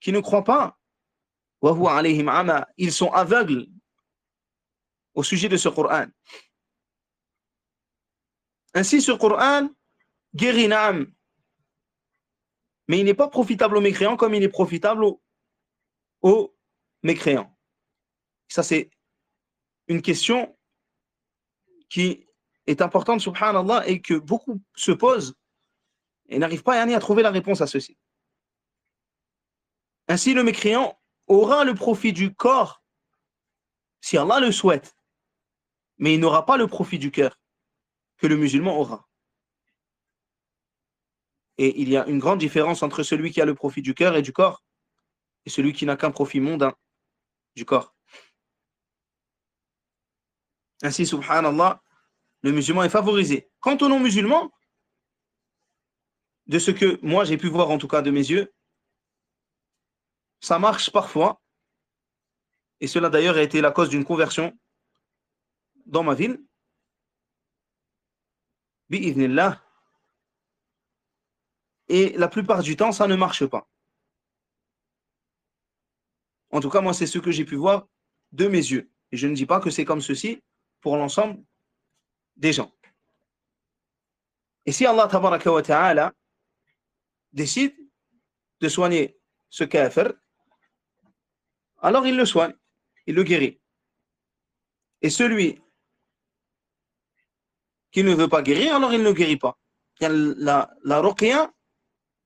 qui ne croient pas, وَهُوَ عَلَيْهِمْ عَمَى, ils sont aveugles au sujet de ce Coran. Ainsi, ce Coran guérit, naam, mais il n'est pas profitable aux mécréants comme il est profitable aux mécréants. Ça, c'est une question qui est importante, subhanallah, et que beaucoup se posent et n'arrivent pas à trouver la réponse à ceci. Ainsi, le mécréant aura le profit du corps si Allah le souhaite, mais il n'aura pas le profit du cœur que le musulman aura. Et il y a une grande différence entre celui qui a le profit du cœur et du corps et celui qui n'a qu'un profit mondain du corps. Ainsi, subhanallah, le musulman est favorisé. Quant aux non-musulmans, de ce que moi j'ai pu voir en tout cas de mes yeux, ça marche parfois, et cela d'ailleurs a été la cause d'une conversion dans ma ville, bi'idhnillah, et la plupart du temps ça ne marche pas. En tout cas, moi c'est ce que j'ai pu voir de mes yeux, et je ne dis pas que c'est comme ceci pour l'ensemble des gens. Et si Allah tabaraka wa ta'ala décide de soigner ce kafir, alors il le soigne, il le guérit. Et celui qui ne veut pas guérir, alors il ne guérit pas. La ruqya,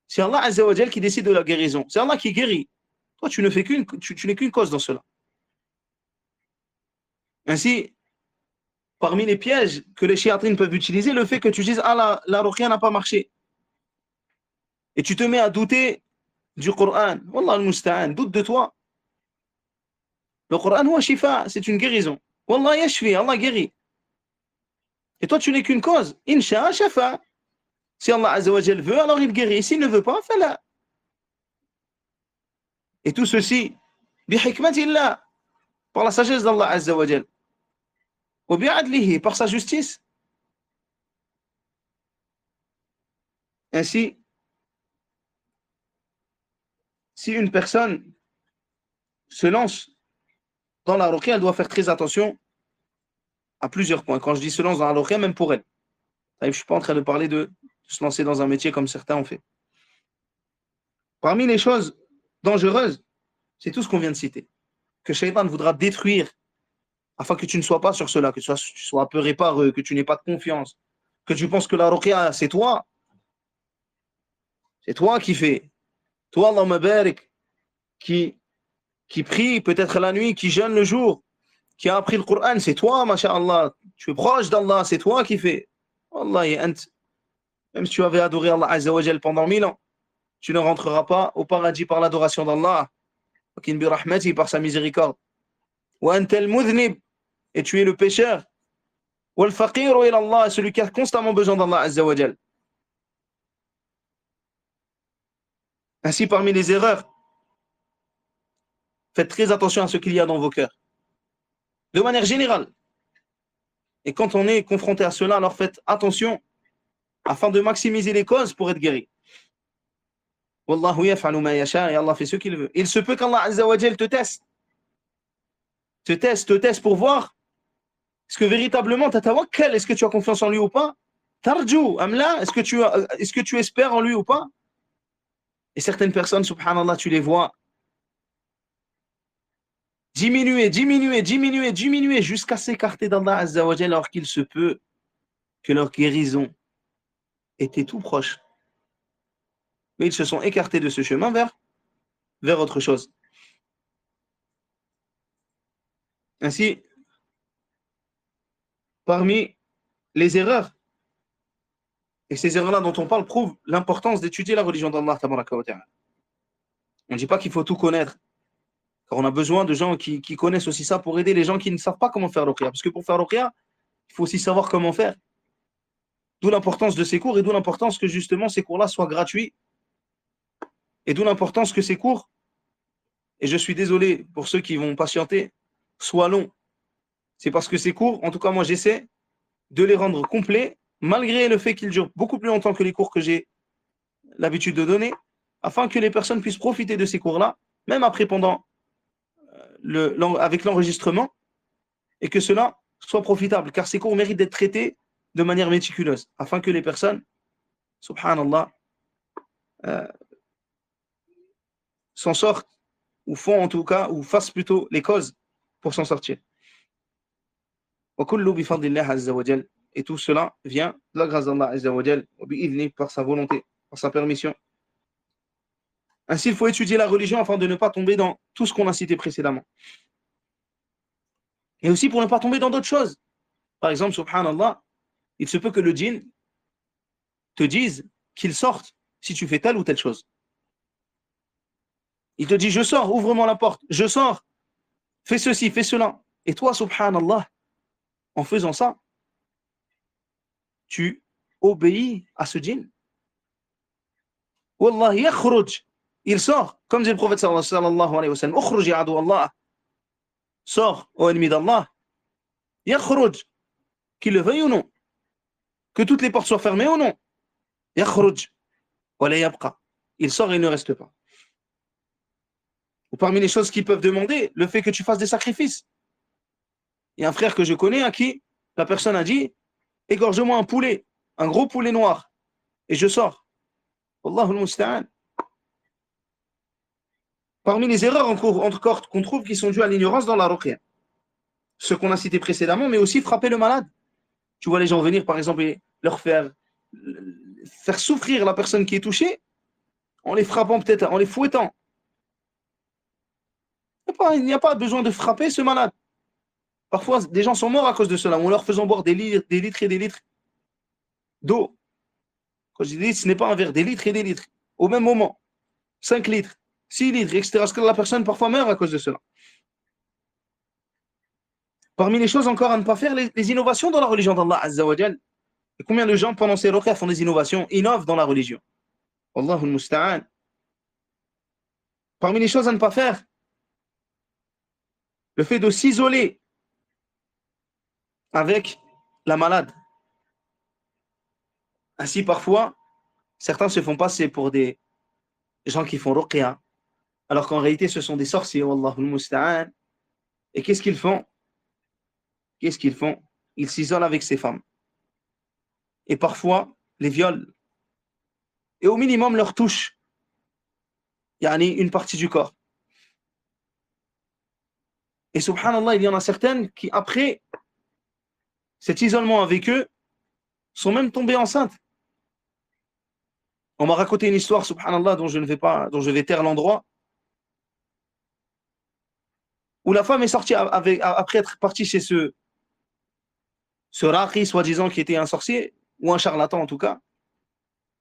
c'est Allah Azza wa Jal qui décide de la guérison. C'est Allah qui guérit. Toi, tu n'es qu'une cause dans cela. Ainsi, parmi les pièges que les chiatrines peuvent utiliser, le fait que tu dises « Ah, la ruqya n'a pas marché ». Et tu te mets à douter du Coran. Wallah al-musta'an, doute de toi. Le Coran, huwa shifa, c'est une guérison. Wallah yashfi, Allah guérit. Et toi, tu n'es qu'une cause. Insha shafa. Si Allah Azza wa Jal veut, alors il guérit. S'il ne veut pas, fala. Et tout ceci, bihikmatillah, par la sagesse d'Allah Azza wa Jal. Wa bi'adlihi, par sa justice. Ainsi, si une personne se lance dans la ruqya, elle doit faire très attention à plusieurs points. Quand je dis se lance dans la ruqya, même pour elle. Je ne suis pas en train de parler de se lancer dans un métier comme certains ont fait. Parmi les choses dangereuses, c'est tout ce qu'on vient de citer. Que Shaitan voudra détruire afin que tu ne sois pas sur cela, que tu sois apeuré par eux, que tu n'aies pas de confiance, que tu penses que la ruqya, c'est toi. C'est toi qui fais. Toi, Allahumma barik, qui prie peut-être la nuit, qui jeûne le jour, qui a appris le Coran, c'est toi, masha'Allah. Tu es proche d'Allah, c'est toi qui fais. Wallahi, même si tu avais adoré Allah Azza wa Jal pendant 1000 ans, tu ne rentreras pas au paradis par l'adoration d'Allah, par sa miséricorde. Et tu es le pécheur. Celui qui a constamment besoin d'Allah Azza wa Jal. Ainsi, parmi les erreurs, faites très attention à ce qu'il y a dans vos cœurs. De manière générale. Et quand on est confronté à cela, alors faites attention afin de maximiser les causes pour être guéri. Wallahu yaf'alu ma yasha, et Allah fait ce qu'il veut. Il se peut qu'Allah Azza wa Jal te teste. Te teste pour voir est-ce que véritablement tu as tawakkal, est-ce que tu as confiance en lui ou pas? Tarju, amla, est-ce que tu espères en lui ou pas? Et certaines personnes, subhanallah, tu les vois diminuer jusqu'à s'écarter d'Allah Azza wa Jal, alors qu'il se peut que leur guérison était tout proche. Mais ils se sont écartés de ce chemin vers autre chose. Ainsi, parmi les erreurs, et ces erreurs-là dont on parle prouvent l'importance d'étudier la religion d'Allah tabaraka wa ta'ala. On ne dit pas qu'il faut tout connaître, car on a besoin de gens qui connaissent aussi ça pour aider les gens qui ne savent pas comment faire ruqya. Parce que pour faire ruqya, il faut aussi savoir comment faire. D'où l'importance de ces cours et d'où l'importance que justement ces cours-là soient gratuits. Et d'où l'importance que ces cours, et je suis désolé pour ceux qui vont patienter, soient longs. C'est parce que ces cours, en tout cas moi j'essaie de les rendre complets, malgré le fait qu'ils durent beaucoup plus longtemps que les cours que j'ai l'habitude de donner, afin que les personnes puissent profiter de ces cours-là, même après pendant avec l'enregistrement, et que cela soit profitable, car ces cours méritent d'être traités de manière méticuleuse, afin que les personnes, subhanallah, s'en sortent, ou font en tout cas, ou fassent plutôt les causes pour s'en sortir. Et tout cela vient de la grâce d'Allah Azza wa Jal, par sa volonté, par sa permission. Ainsi, il faut étudier la religion afin de ne pas tomber dans tout ce qu'on a cité précédemment. Et aussi pour ne pas tomber dans d'autres choses. Par exemple, subhanallah, il se peut que le djinn te dise qu'il sorte si tu fais telle ou telle chose. Il te dit, je sors, ouvre-moi la porte, je sors, fais ceci, fais cela. Et toi, subhanallah, en faisant ça, tu obéis à ce djinn. Wallah, yakhruj, il sort, comme dit le prophète sallallahu alayhi wa sallam, ukhruj ya adu Allah, sors, ô ennemi d'Allah, yakhruj, qu'il le veuille ou non, que toutes les portes soient fermées ou non, yakhruj, wa la yabqa, il sort et il ne reste pas. Ou parmi les choses qui peuvent demander, le fait que tu fasses des sacrifices. Il y a un frère que je connais à qui la personne a dit, égorge-moi un poulet, un gros poulet noir, et je sors. Wallahu al-musta'an. Parmi les erreurs encore qu'on trouve qui sont dues à l'ignorance dans la ruqya, ce qu'on a cité précédemment, mais aussi frapper le malade. Tu vois les gens venir, par exemple, et leur faire souffrir la personne qui est touchée, en les frappant peut-être, en les fouettant. Il n'y a pas besoin de frapper ce malade. Parfois, des gens sont morts à cause de cela, en leur faisant boire des litres et des litres d'eau. Quand je dis litres, ce n'est pas un verre, des litres et des litres. Au même moment, 5 litres, 6 litres, etc. Parce que la personne parfois meurt à cause de cela. Parmi les choses encore à ne pas faire, les innovations dans la religion d'Allah Azza wa Jal. Et combien de gens pendant ces ruqya font des innovations, innovent dans la religion. Wallahu al-musta'an. Parmi les choses à ne pas faire, le fait de s'isoler avec la malade. Ainsi, parfois, certains se font passer pour des gens qui font ruqya, alors qu'en réalité, ce sont des sorciers, wallahu al-musta'an. Et qu'est-ce qu'ils font? Ils s'isolent avec ces femmes. Et parfois, les violent. Et au minimum, leur touchent. Yani une partie du corps. Et subhanallah, il y en a certaines qui, après cet isolement avec eux, sont même tombées enceintes. On m'a raconté une histoire, subhanallah, dont je vais taire l'endroit, où la femme est sortie après être partie chez ce raqi, soi-disant, qui était un sorcier, ou un charlatan en tout cas.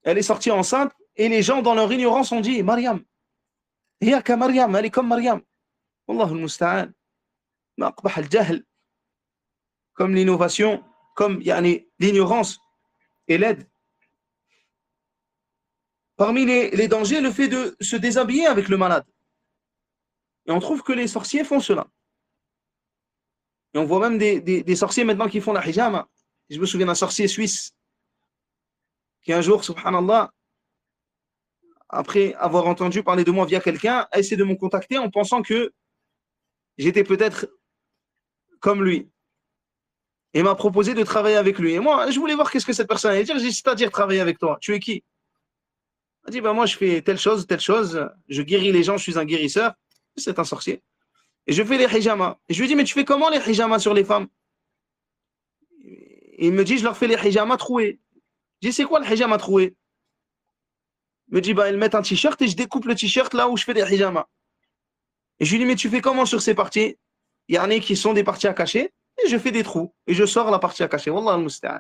Elle est sortie enceinte, et les gens, dans leur ignorance, ont dit, Mariam, Yaka Mariam, elle est comme Mariam. Wallahu al-musta'an. Ma aqbah al-jahl. Comme l'innovation, comme l'ignorance et l'aide. Parmi les dangers, le fait de se déshabiller avec le malade. Et on trouve que les sorciers font cela. Et on voit même des sorciers maintenant qui font la hijama. Je me souviens d'un sorcier suisse qui un jour, subhanallah, après avoir entendu parler de moi via quelqu'un, a essayé de me contacter en pensant que j'étais peut-être comme lui. Et m'a proposé de travailler avec lui. Et moi, je voulais voir qu'est-ce que cette personne allait dire. J'ai dit, c'est-à-dire travailler avec toi. Tu es qui? Il m'a dit, moi je fais telle chose, je guéris les gens, je suis un guérisseur. C'est un sorcier. Et je fais les hijamas. Et je lui dis, mais tu fais comment les hijamas sur les femmes? Et il me dit, je leur fais les hijamas troués. Je dis, c'est quoi le hijama troué? Il me dit, ils mettent un t-shirt et je découpe le t-shirt là où je fais des hijamas. Et je lui dis, mais tu fais comment sur ces parties? Il y en a qui sont des parties à cacher, et je fais des trous. Et je sors la partie à cacher. Wallah al-musta'an.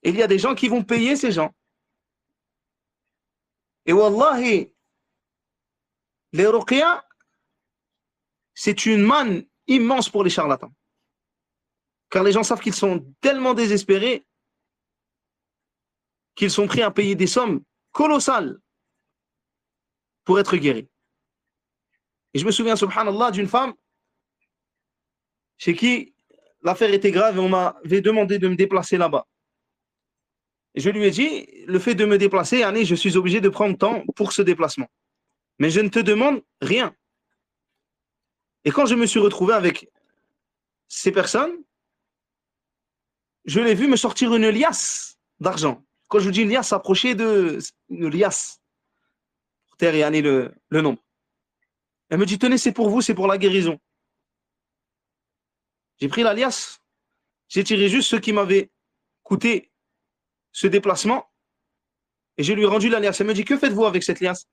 Et il y a des gens qui vont payer ces gens. Et wallahi, les ruqya, c'est une manne immense pour les charlatans. Car les gens savent qu'ils sont tellement désespérés qu'ils sont prêts à payer des sommes colossales pour être guéris. Et je me souviens, subhanallah, d'une femme chez qui l'affaire était grave et on m'avait demandé de me déplacer là-bas. Et je lui ai dit, le fait de me déplacer, Annie, je suis obligé de prendre temps pour ce déplacement. Mais je ne te demande rien. Et quand je me suis retrouvé avec ces personnes, je l'ai vu me sortir une liasse d'argent. Quand je vous dis une liasse, s'approcher de une liasse. Pour terre et le nombre. Elle me dit, tenez, c'est pour vous, c'est pour la guérison. J'ai pris la liasse, j'ai tiré juste ce qui m'avait coûté ce déplacement et je lui ai rendu la liasse. Elle me dit, que faites-vous avec cette liasse?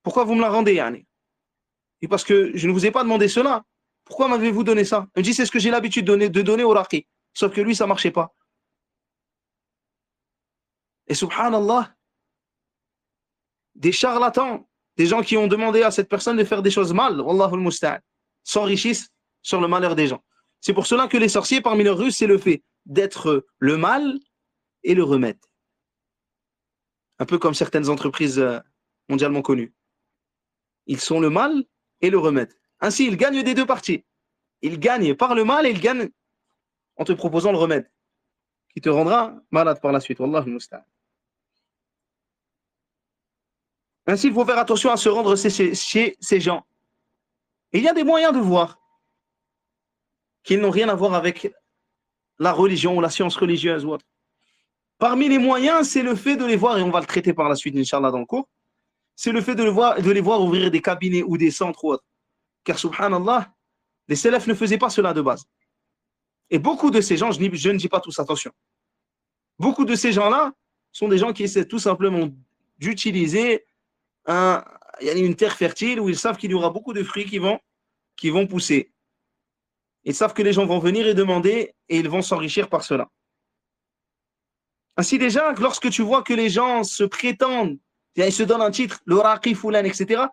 Pourquoi vous me la rendez, Yani? Et parce que je ne vous ai pas demandé cela. Pourquoi m'avez-vous donné ça? Elle me dit, c'est ce que j'ai l'habitude de donner au raqi. Sauf que lui, ça ne marchait pas. Et subhanallah, des charlatans, des gens qui ont demandé à cette personne de faire des choses mal, wallahu al-musta'an, s'enrichissent sur le malheur des gens. C'est pour cela que les sorciers, parmi leurs ruses, c'est le fait d'être le mal et le remède. Un peu comme certaines entreprises mondialement connues. Ils sont le mal et le remède. Ainsi, ils gagnent des deux parties. Ils gagnent par le mal et ils gagnent en te proposant le remède qui te rendra malade par la suite. Wallahu al-musta'an. Ainsi, il faut faire attention à se rendre chez ces gens. Et il y a des moyens de voir qu'ils n'ont rien à voir avec la religion ou la science religieuse ou autre. Parmi les moyens, c'est le fait de les voir, et on va le traiter par la suite, Inch'Allah, dans le cours, c'est le fait de les voir ouvrir des cabinets ou des centres ou autre. Car, subhanallah, les salafs ne faisaient pas cela de base. Et beaucoup de ces gens, je ne dis pas tous, attention, beaucoup de ces gens-là sont des gens qui essaient tout simplement d'utiliser une terre fertile où ils savent qu'il y aura beaucoup de fruits qui vont pousser. Ils savent que les gens vont venir et demander et ils vont s'enrichir par cela. Ainsi déjà, lorsque tu vois que les gens se prétendent, ils se donnent un titre, le raqi, fulan, etc.,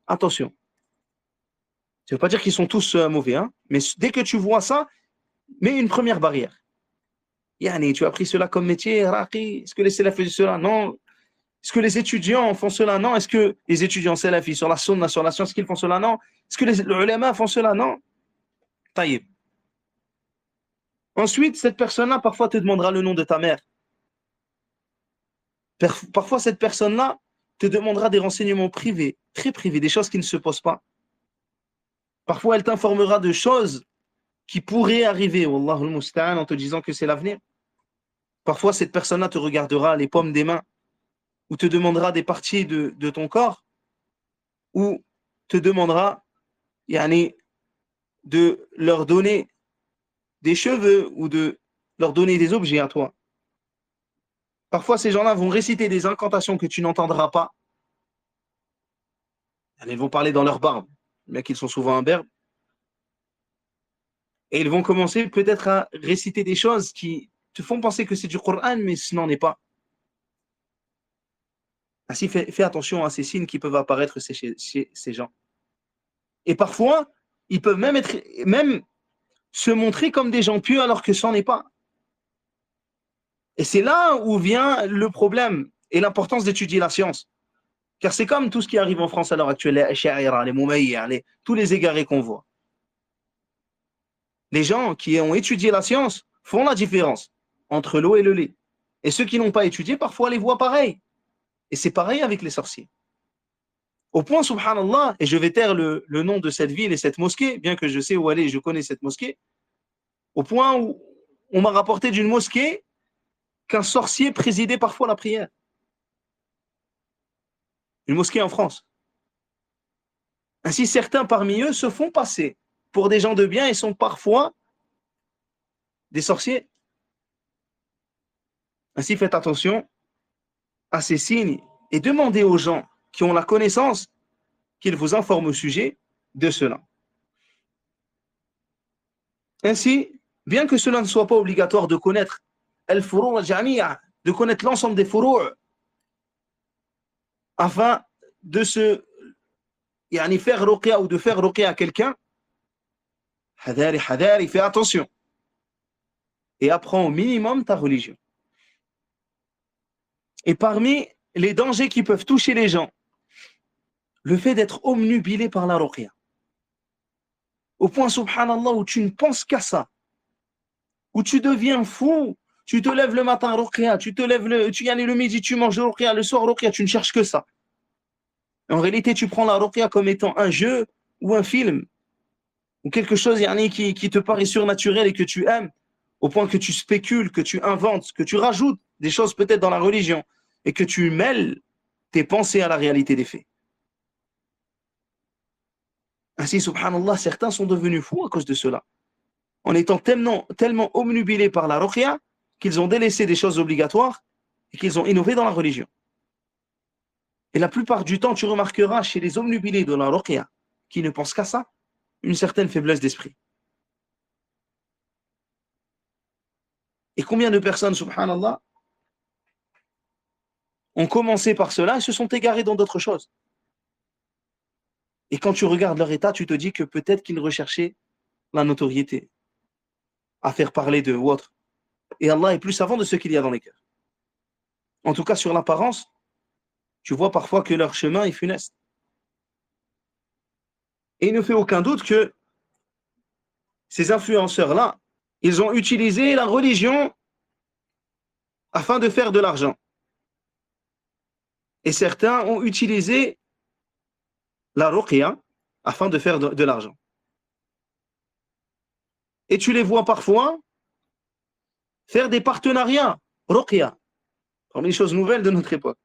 attention. Ça ne veut pas dire qu'ils sont tous mauvais, hein, mais dès que tu vois ça, mets une première barrière. Yani, tu as pris cela comme métier, raqi, est-ce que les salafis faisaient cela? Non. Est-ce que les étudiants font cela? Non. Est-ce que les étudiants salafis sur la sunna, sur la science, qu'ils font cela? Non. Est-ce que les ulama font cela? Non. Taïb. Ensuite, cette personne-là, parfois, te demandera le nom de ta mère. Parfois, cette personne-là te demandera des renseignements privés, très privés, des choses qui ne se posent pas. Parfois, elle t'informera de choses qui pourraient arriver, wallahu al-musta'an, en te disant que c'est l'avenir. Parfois, cette personne-là te regardera les paumes des mains, ou te demandera des parties de ton corps, ou te demandera de leur donner des cheveux ou de leur donner des objets à toi. Parfois, ces gens-là vont réciter des incantations que tu n'entendras pas. Ils vont parler dans leur barbe, bien qu'ils sont souvent imberbes. Et ils vont commencer peut-être à réciter des choses qui te font penser que c'est du Coran, mais ce n'en est pas. Ainsi, fais attention à ces signes qui peuvent apparaître chez ces gens. Et parfois, ils peuvent même se montrer comme des gens pieux alors que ce n'en est pas. Et c'est là où vient le problème et l'importance d'étudier la science. Car c'est comme tout ce qui arrive en France à l'heure actuelle, les Ash'aira, les Moumayyah, tous les égarés qu'on voit. Les gens qui ont étudié la science font la différence entre l'eau et le lait. Et ceux qui n'ont pas étudié, parfois les voient pareil. Et c'est pareil avec les sorciers. Au point, subhanallah, et je vais taire le nom de cette ville et cette mosquée, bien que je sais où elle est, je connais cette mosquée, au point où on m'a rapporté d'une mosquée qu'un sorcier présidait parfois la prière. Une mosquée en France. Ainsi, certains parmi eux se font passer pour des gens de bien et sont parfois des sorciers. Ainsi, faites attention à ces signes et demandez aux gens qui ont la connaissance qu'ils vous informent au sujet de cela. Ainsi, bien que cela ne soit pas obligatoire de connaître al-furu' al-jami'a, de connaître l'ensemble des furu' afin de se faire ruqya ou de faire ruqya à quelqu'un, hadari, fais attention et apprends au minimum ta religion. Et parmi les dangers qui peuvent toucher les gens, le fait d'être omnubilé par la ruqya. Au point, subhanallah, où tu ne penses qu'à ça, où tu deviens fou, tu te lèves le matin ruqya, tu y allais le midi, tu manges ruqya, le soir ruqya, tu ne cherches que ça. En réalité, tu prends la ruqya comme étant un jeu ou un film, ou quelque chose qui te paraît surnaturel et que tu aimes, au point que tu spécules, que tu inventes, que tu rajoutes des choses peut-être dans la religion et que tu mêles tes pensées à la réalité des faits. Ainsi, subhanallah, certains sont devenus fous à cause de cela, en étant tellement obnubilés par la ruqya qu'ils ont délaissé des choses obligatoires et qu'ils ont innové dans la religion. Et la plupart du temps, tu remarqueras chez les obnubilés de la ruqya qui ne pensent qu'à ça, une certaine faiblesse d'esprit. Et combien de personnes, subhanallah, ont commencé par cela et se sont égarés dans d'autres choses. Et quand tu regardes leur état, tu te dis que peut-être qu'ils recherchaient la notoriété, à faire parler d'eux ou autre. Et Allah est plus savant de ce qu'il y a dans les cœurs. En tout cas, sur l'apparence, tu vois parfois que leur chemin est funeste. Et il ne fait aucun doute que ces influenceurs-là, ils ont utilisé la religion afin de faire de l'argent. Et certains ont utilisé la ruqya afin de faire de l'argent. Et tu les vois parfois faire des partenariats ruqya, parmi les choses nouvelles de notre époque.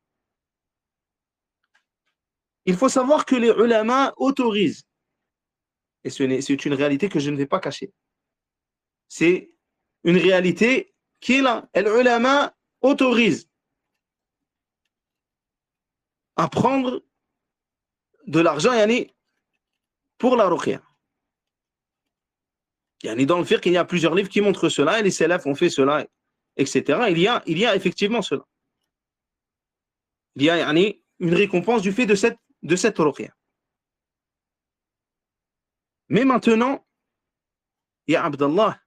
Il faut savoir que les ulama autorisent, et c'est une réalité que je ne vais pas cacher. C'est une réalité qui est là. Les ulama autorisent à prendre de l'argent pour la ruqya. Dans le fiqh, il y a plusieurs livres qui montrent cela, et les salafs ont fait cela, etc. Il y a effectivement cela. Il y a une récompense du fait de cette ruqya. Mais maintenant, ya Abdallah,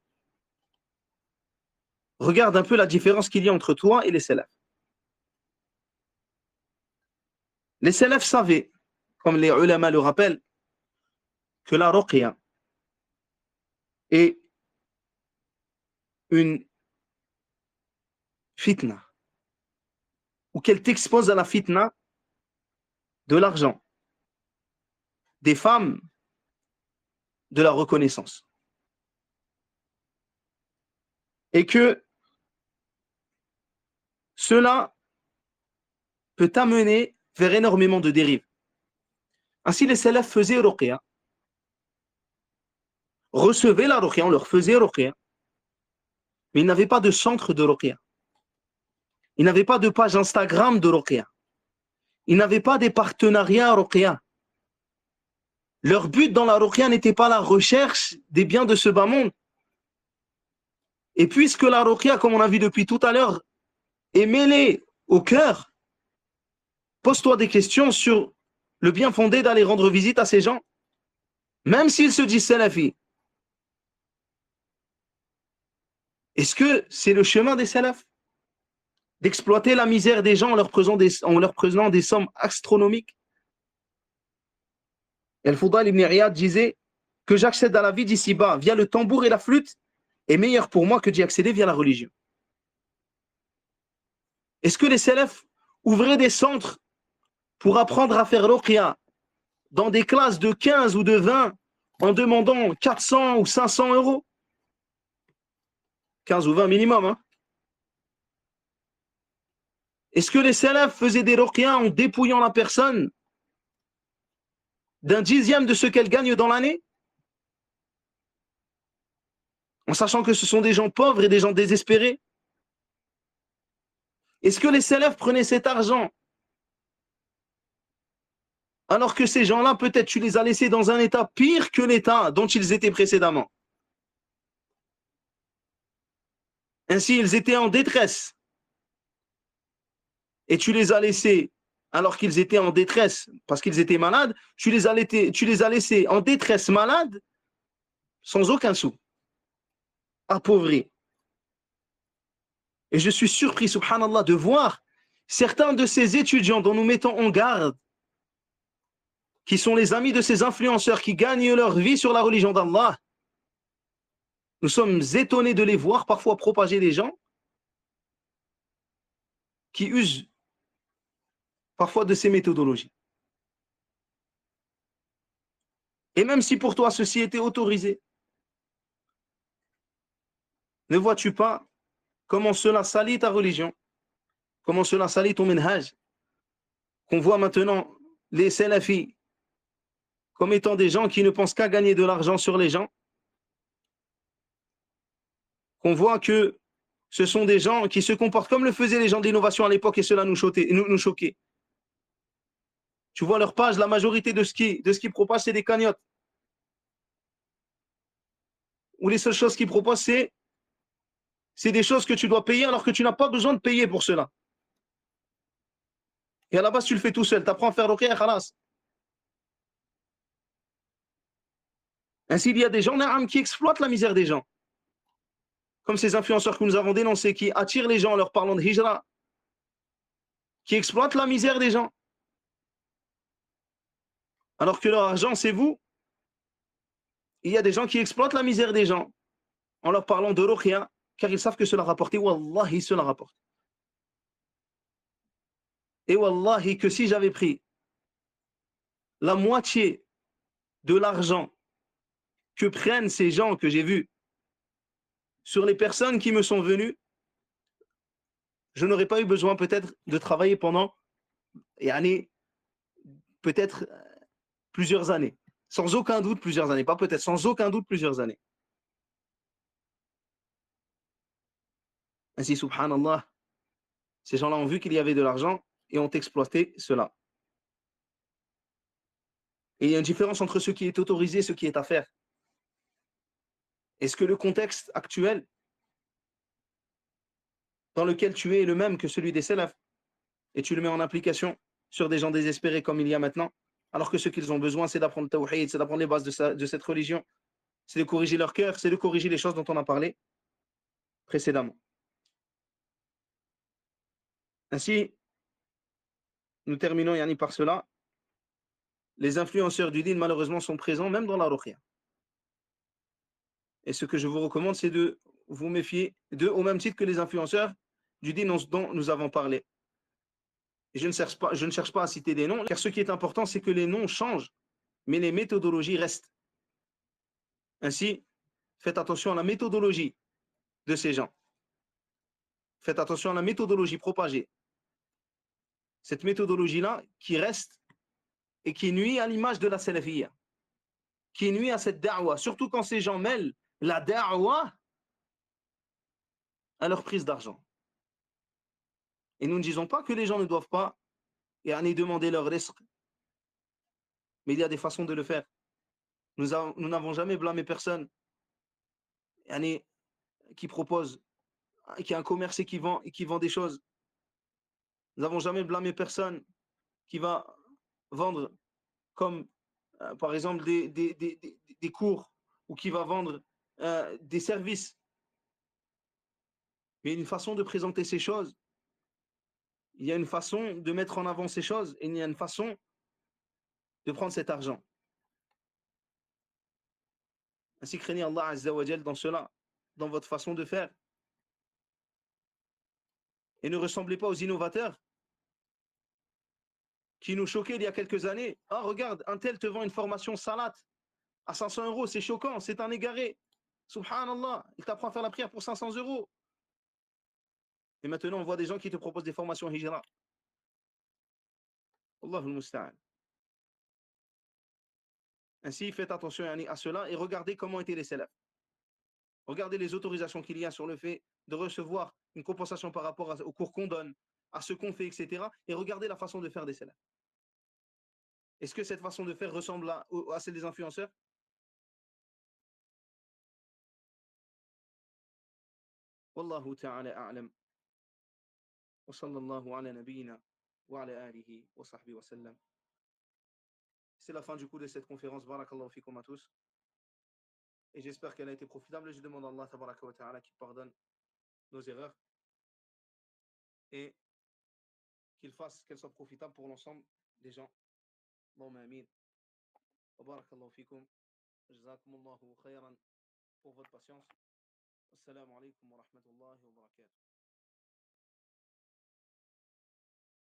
regarde un peu la différence qu'il y a entre toi et les salafs. Les salafs savaient, comme les ulama le rappellent, que la ruqya est une fitna, ou qu'elle t'expose à la fitna de l'argent, des femmes, de la reconnaissance. Et que cela peut t'amener vers énormément de dérives. Ainsi, les salafs faisaient ruqya, recevaient la ruqya, on leur faisait ruqya, mais ils n'avaient pas de centre de ruqya. Ils n'avaient pas de page Instagram de ruqya. Ils n'avaient pas des partenariats ruqya. Leur but dans la ruqya n'était pas la recherche des biens de ce bas monde. Et puisque la ruqya, comme on a vu depuis tout à l'heure, est mêlée au cœur, pose-toi des questions sur le bien fondé d'aller rendre visite à ces gens, même s'ils se disent salafis. Est-ce que c'est le chemin des salafs d'exploiter la misère des gens en leur prenant des sommes astronomiques? Al-Fudayl ibn Iyad disait que j'accède à la vie d'ici-bas via le tambour et la flûte est meilleur pour moi que d'y accéder via la religion. Est-ce que les salafs ouvraient des centres pour apprendre à faire ruqya dans des classes de 15 ou de 20 en demandant 400 ou 500 euros? 15 ou 20 minimum. Hein. Est-ce que les salafs faisaient des ruqya en dépouillant la personne d'un dixième de ce qu'elle gagne dans l'année, en sachant que ce sont des gens pauvres et des gens désespérés? Est-ce que les salafs prenaient cet argent alors que ces gens-là, peut-être tu les as laissés dans un état pire que l'état dont ils étaient précédemment? Ainsi, ils étaient en détresse et tu les as laissés alors qu'ils étaient en détresse parce qu'ils étaient malades, tu les as laissés en détresse malade sans aucun sou, appauvris. Et je suis surpris, subhanallah, de voir certains de ces étudiants dont nous mettons en garde, qui sont les amis de ces influenceurs qui gagnent leur vie sur la religion d'Allah. Nous sommes étonnés de les voir parfois propager des gens qui usent parfois de ces méthodologies. Et même si pour toi ceci était autorisé, Ne vois-tu pas comment cela salit ta religion, comment cela salit ton minhaj, qu'on voit maintenant les salafis comme étant des gens qui ne pensent qu'à gagner de l'argent sur les gens, qu'on voit que ce sont des gens qui se comportent comme le faisaient les gens de l'innovation à l'époque et cela nous choquait. Tu vois leur page, la majorité de ce qu'ils proposent, c'est des cagnottes. Ou les seules choses qu'ils proposent, c'est des choses que tu dois payer alors que tu n'as pas besoin de payer pour cela. Et à la base, tu le fais tout seul. Tu apprends à faire ruqya et khalas. Ainsi, il y a des gens qui exploitent la misère des gens. Comme ces influenceurs que nous avons dénoncés, qui attirent les gens en leur parlant de hijra, qui exploitent la misère des gens. Alors que leur argent, c'est vous. Il y a des gens qui exploitent la misère des gens en leur parlant de ruqya, car ils savent que cela rapporte. Et wallahi, cela rapporte. Et wallahi, que si j'avais pris la moitié de l'argent que prennent ces gens que j'ai vus sur les personnes qui me sont venues, je n'aurais pas eu besoin peut-être de travailler pendant peut-être plusieurs années. Sans aucun doute plusieurs années. Pas peut-être, sans aucun doute plusieurs années. Ainsi, subhanallah, ces gens-là ont vu qu'il y avait de l'argent et ont exploité cela. Et il y a une différence entre ce qui est autorisé et ce qui est à faire. Est-ce que le contexte actuel dans lequel tu es le même que celui des salafs et tu le mets en application sur des gens désespérés comme il y a maintenant, alors que ce qu'ils ont besoin, c'est d'apprendre le tawhid, c'est d'apprendre les bases de cette religion, c'est de corriger leur cœur, c'est de corriger les choses dont on a parlé précédemment. Ainsi, nous terminons par cela. Les influenceurs du din, malheureusement, sont présents même dans la ruqya. Et ce que je vous recommande, c'est de vous méfier d'eux au même titre que les influenceurs du din dont nous avons parlé. Et je ne cherche pas à citer des noms, car ce qui est important, c'est que les noms changent, mais les méthodologies restent. Ainsi, faites attention à la méthodologie de ces gens. Faites attention à la méthodologie propagée. Cette méthodologie-là qui reste et qui nuit à l'image de la salafiyya, qui nuit à cette da'wa, surtout quand ces gens mêlent la da'wa à leur prise d'argent. Et nous ne disons pas que les gens ne doivent pas demander leur risque, mais il y a des façons de le faire. Nous n'avons jamais blâmé personne qui propose, qui a un commerce et qui vend des choses. Nous n'avons jamais blâmé personne qui va vendre comme par exemple des cours ou qui va vendre des services. Mais il y a une façon de présenter ces choses. Il y a une façon de mettre en avant ces choses et il y a une façon de prendre cet argent. Ainsi, craignez Allah Azza wa Jal dans cela, dans votre façon de faire. Et ne ressemblez pas aux innovateurs qui nous choquaient il y a quelques années. Ah, regarde, un tel te vend une formation salat à 500 euros, c'est choquant, c'est un égaré. Subhanallah, il t'apprend à faire la prière pour 500 euros. Et maintenant, on voit des gens qui te proposent des formations hijra. Allahul musta'an. Ainsi, faites attention à cela et regardez comment étaient les salafs. Regardez les autorisations qu'il y a sur le fait de recevoir une compensation par rapport au cours qu'on donne, à ce qu'on fait, etc. Et regardez la façon de faire des salafs. Est-ce que cette façon de faire ressemble à celle des influenceurs? Wallahu ta'ala a'lam. Wa sallallahu ala nabiyyina wa ala alihi wa sahbihi wa sallam. C'est la fin du coup de cette conférence. Barakallahu fikum à tous. Et j'espère qu'elle a été profitable. Je demande à Allah tabaraka wa ta'ala qu'il pardonne nos erreurs et qu'il fasse qu'elles soient profitables pour l'ensemble des gens. Allahumma amin. Wa barakallahu fikum. Jazakumullahu khayran pour votre patience. Assalamu alaikum wa rahmatullahi wa barakatuh.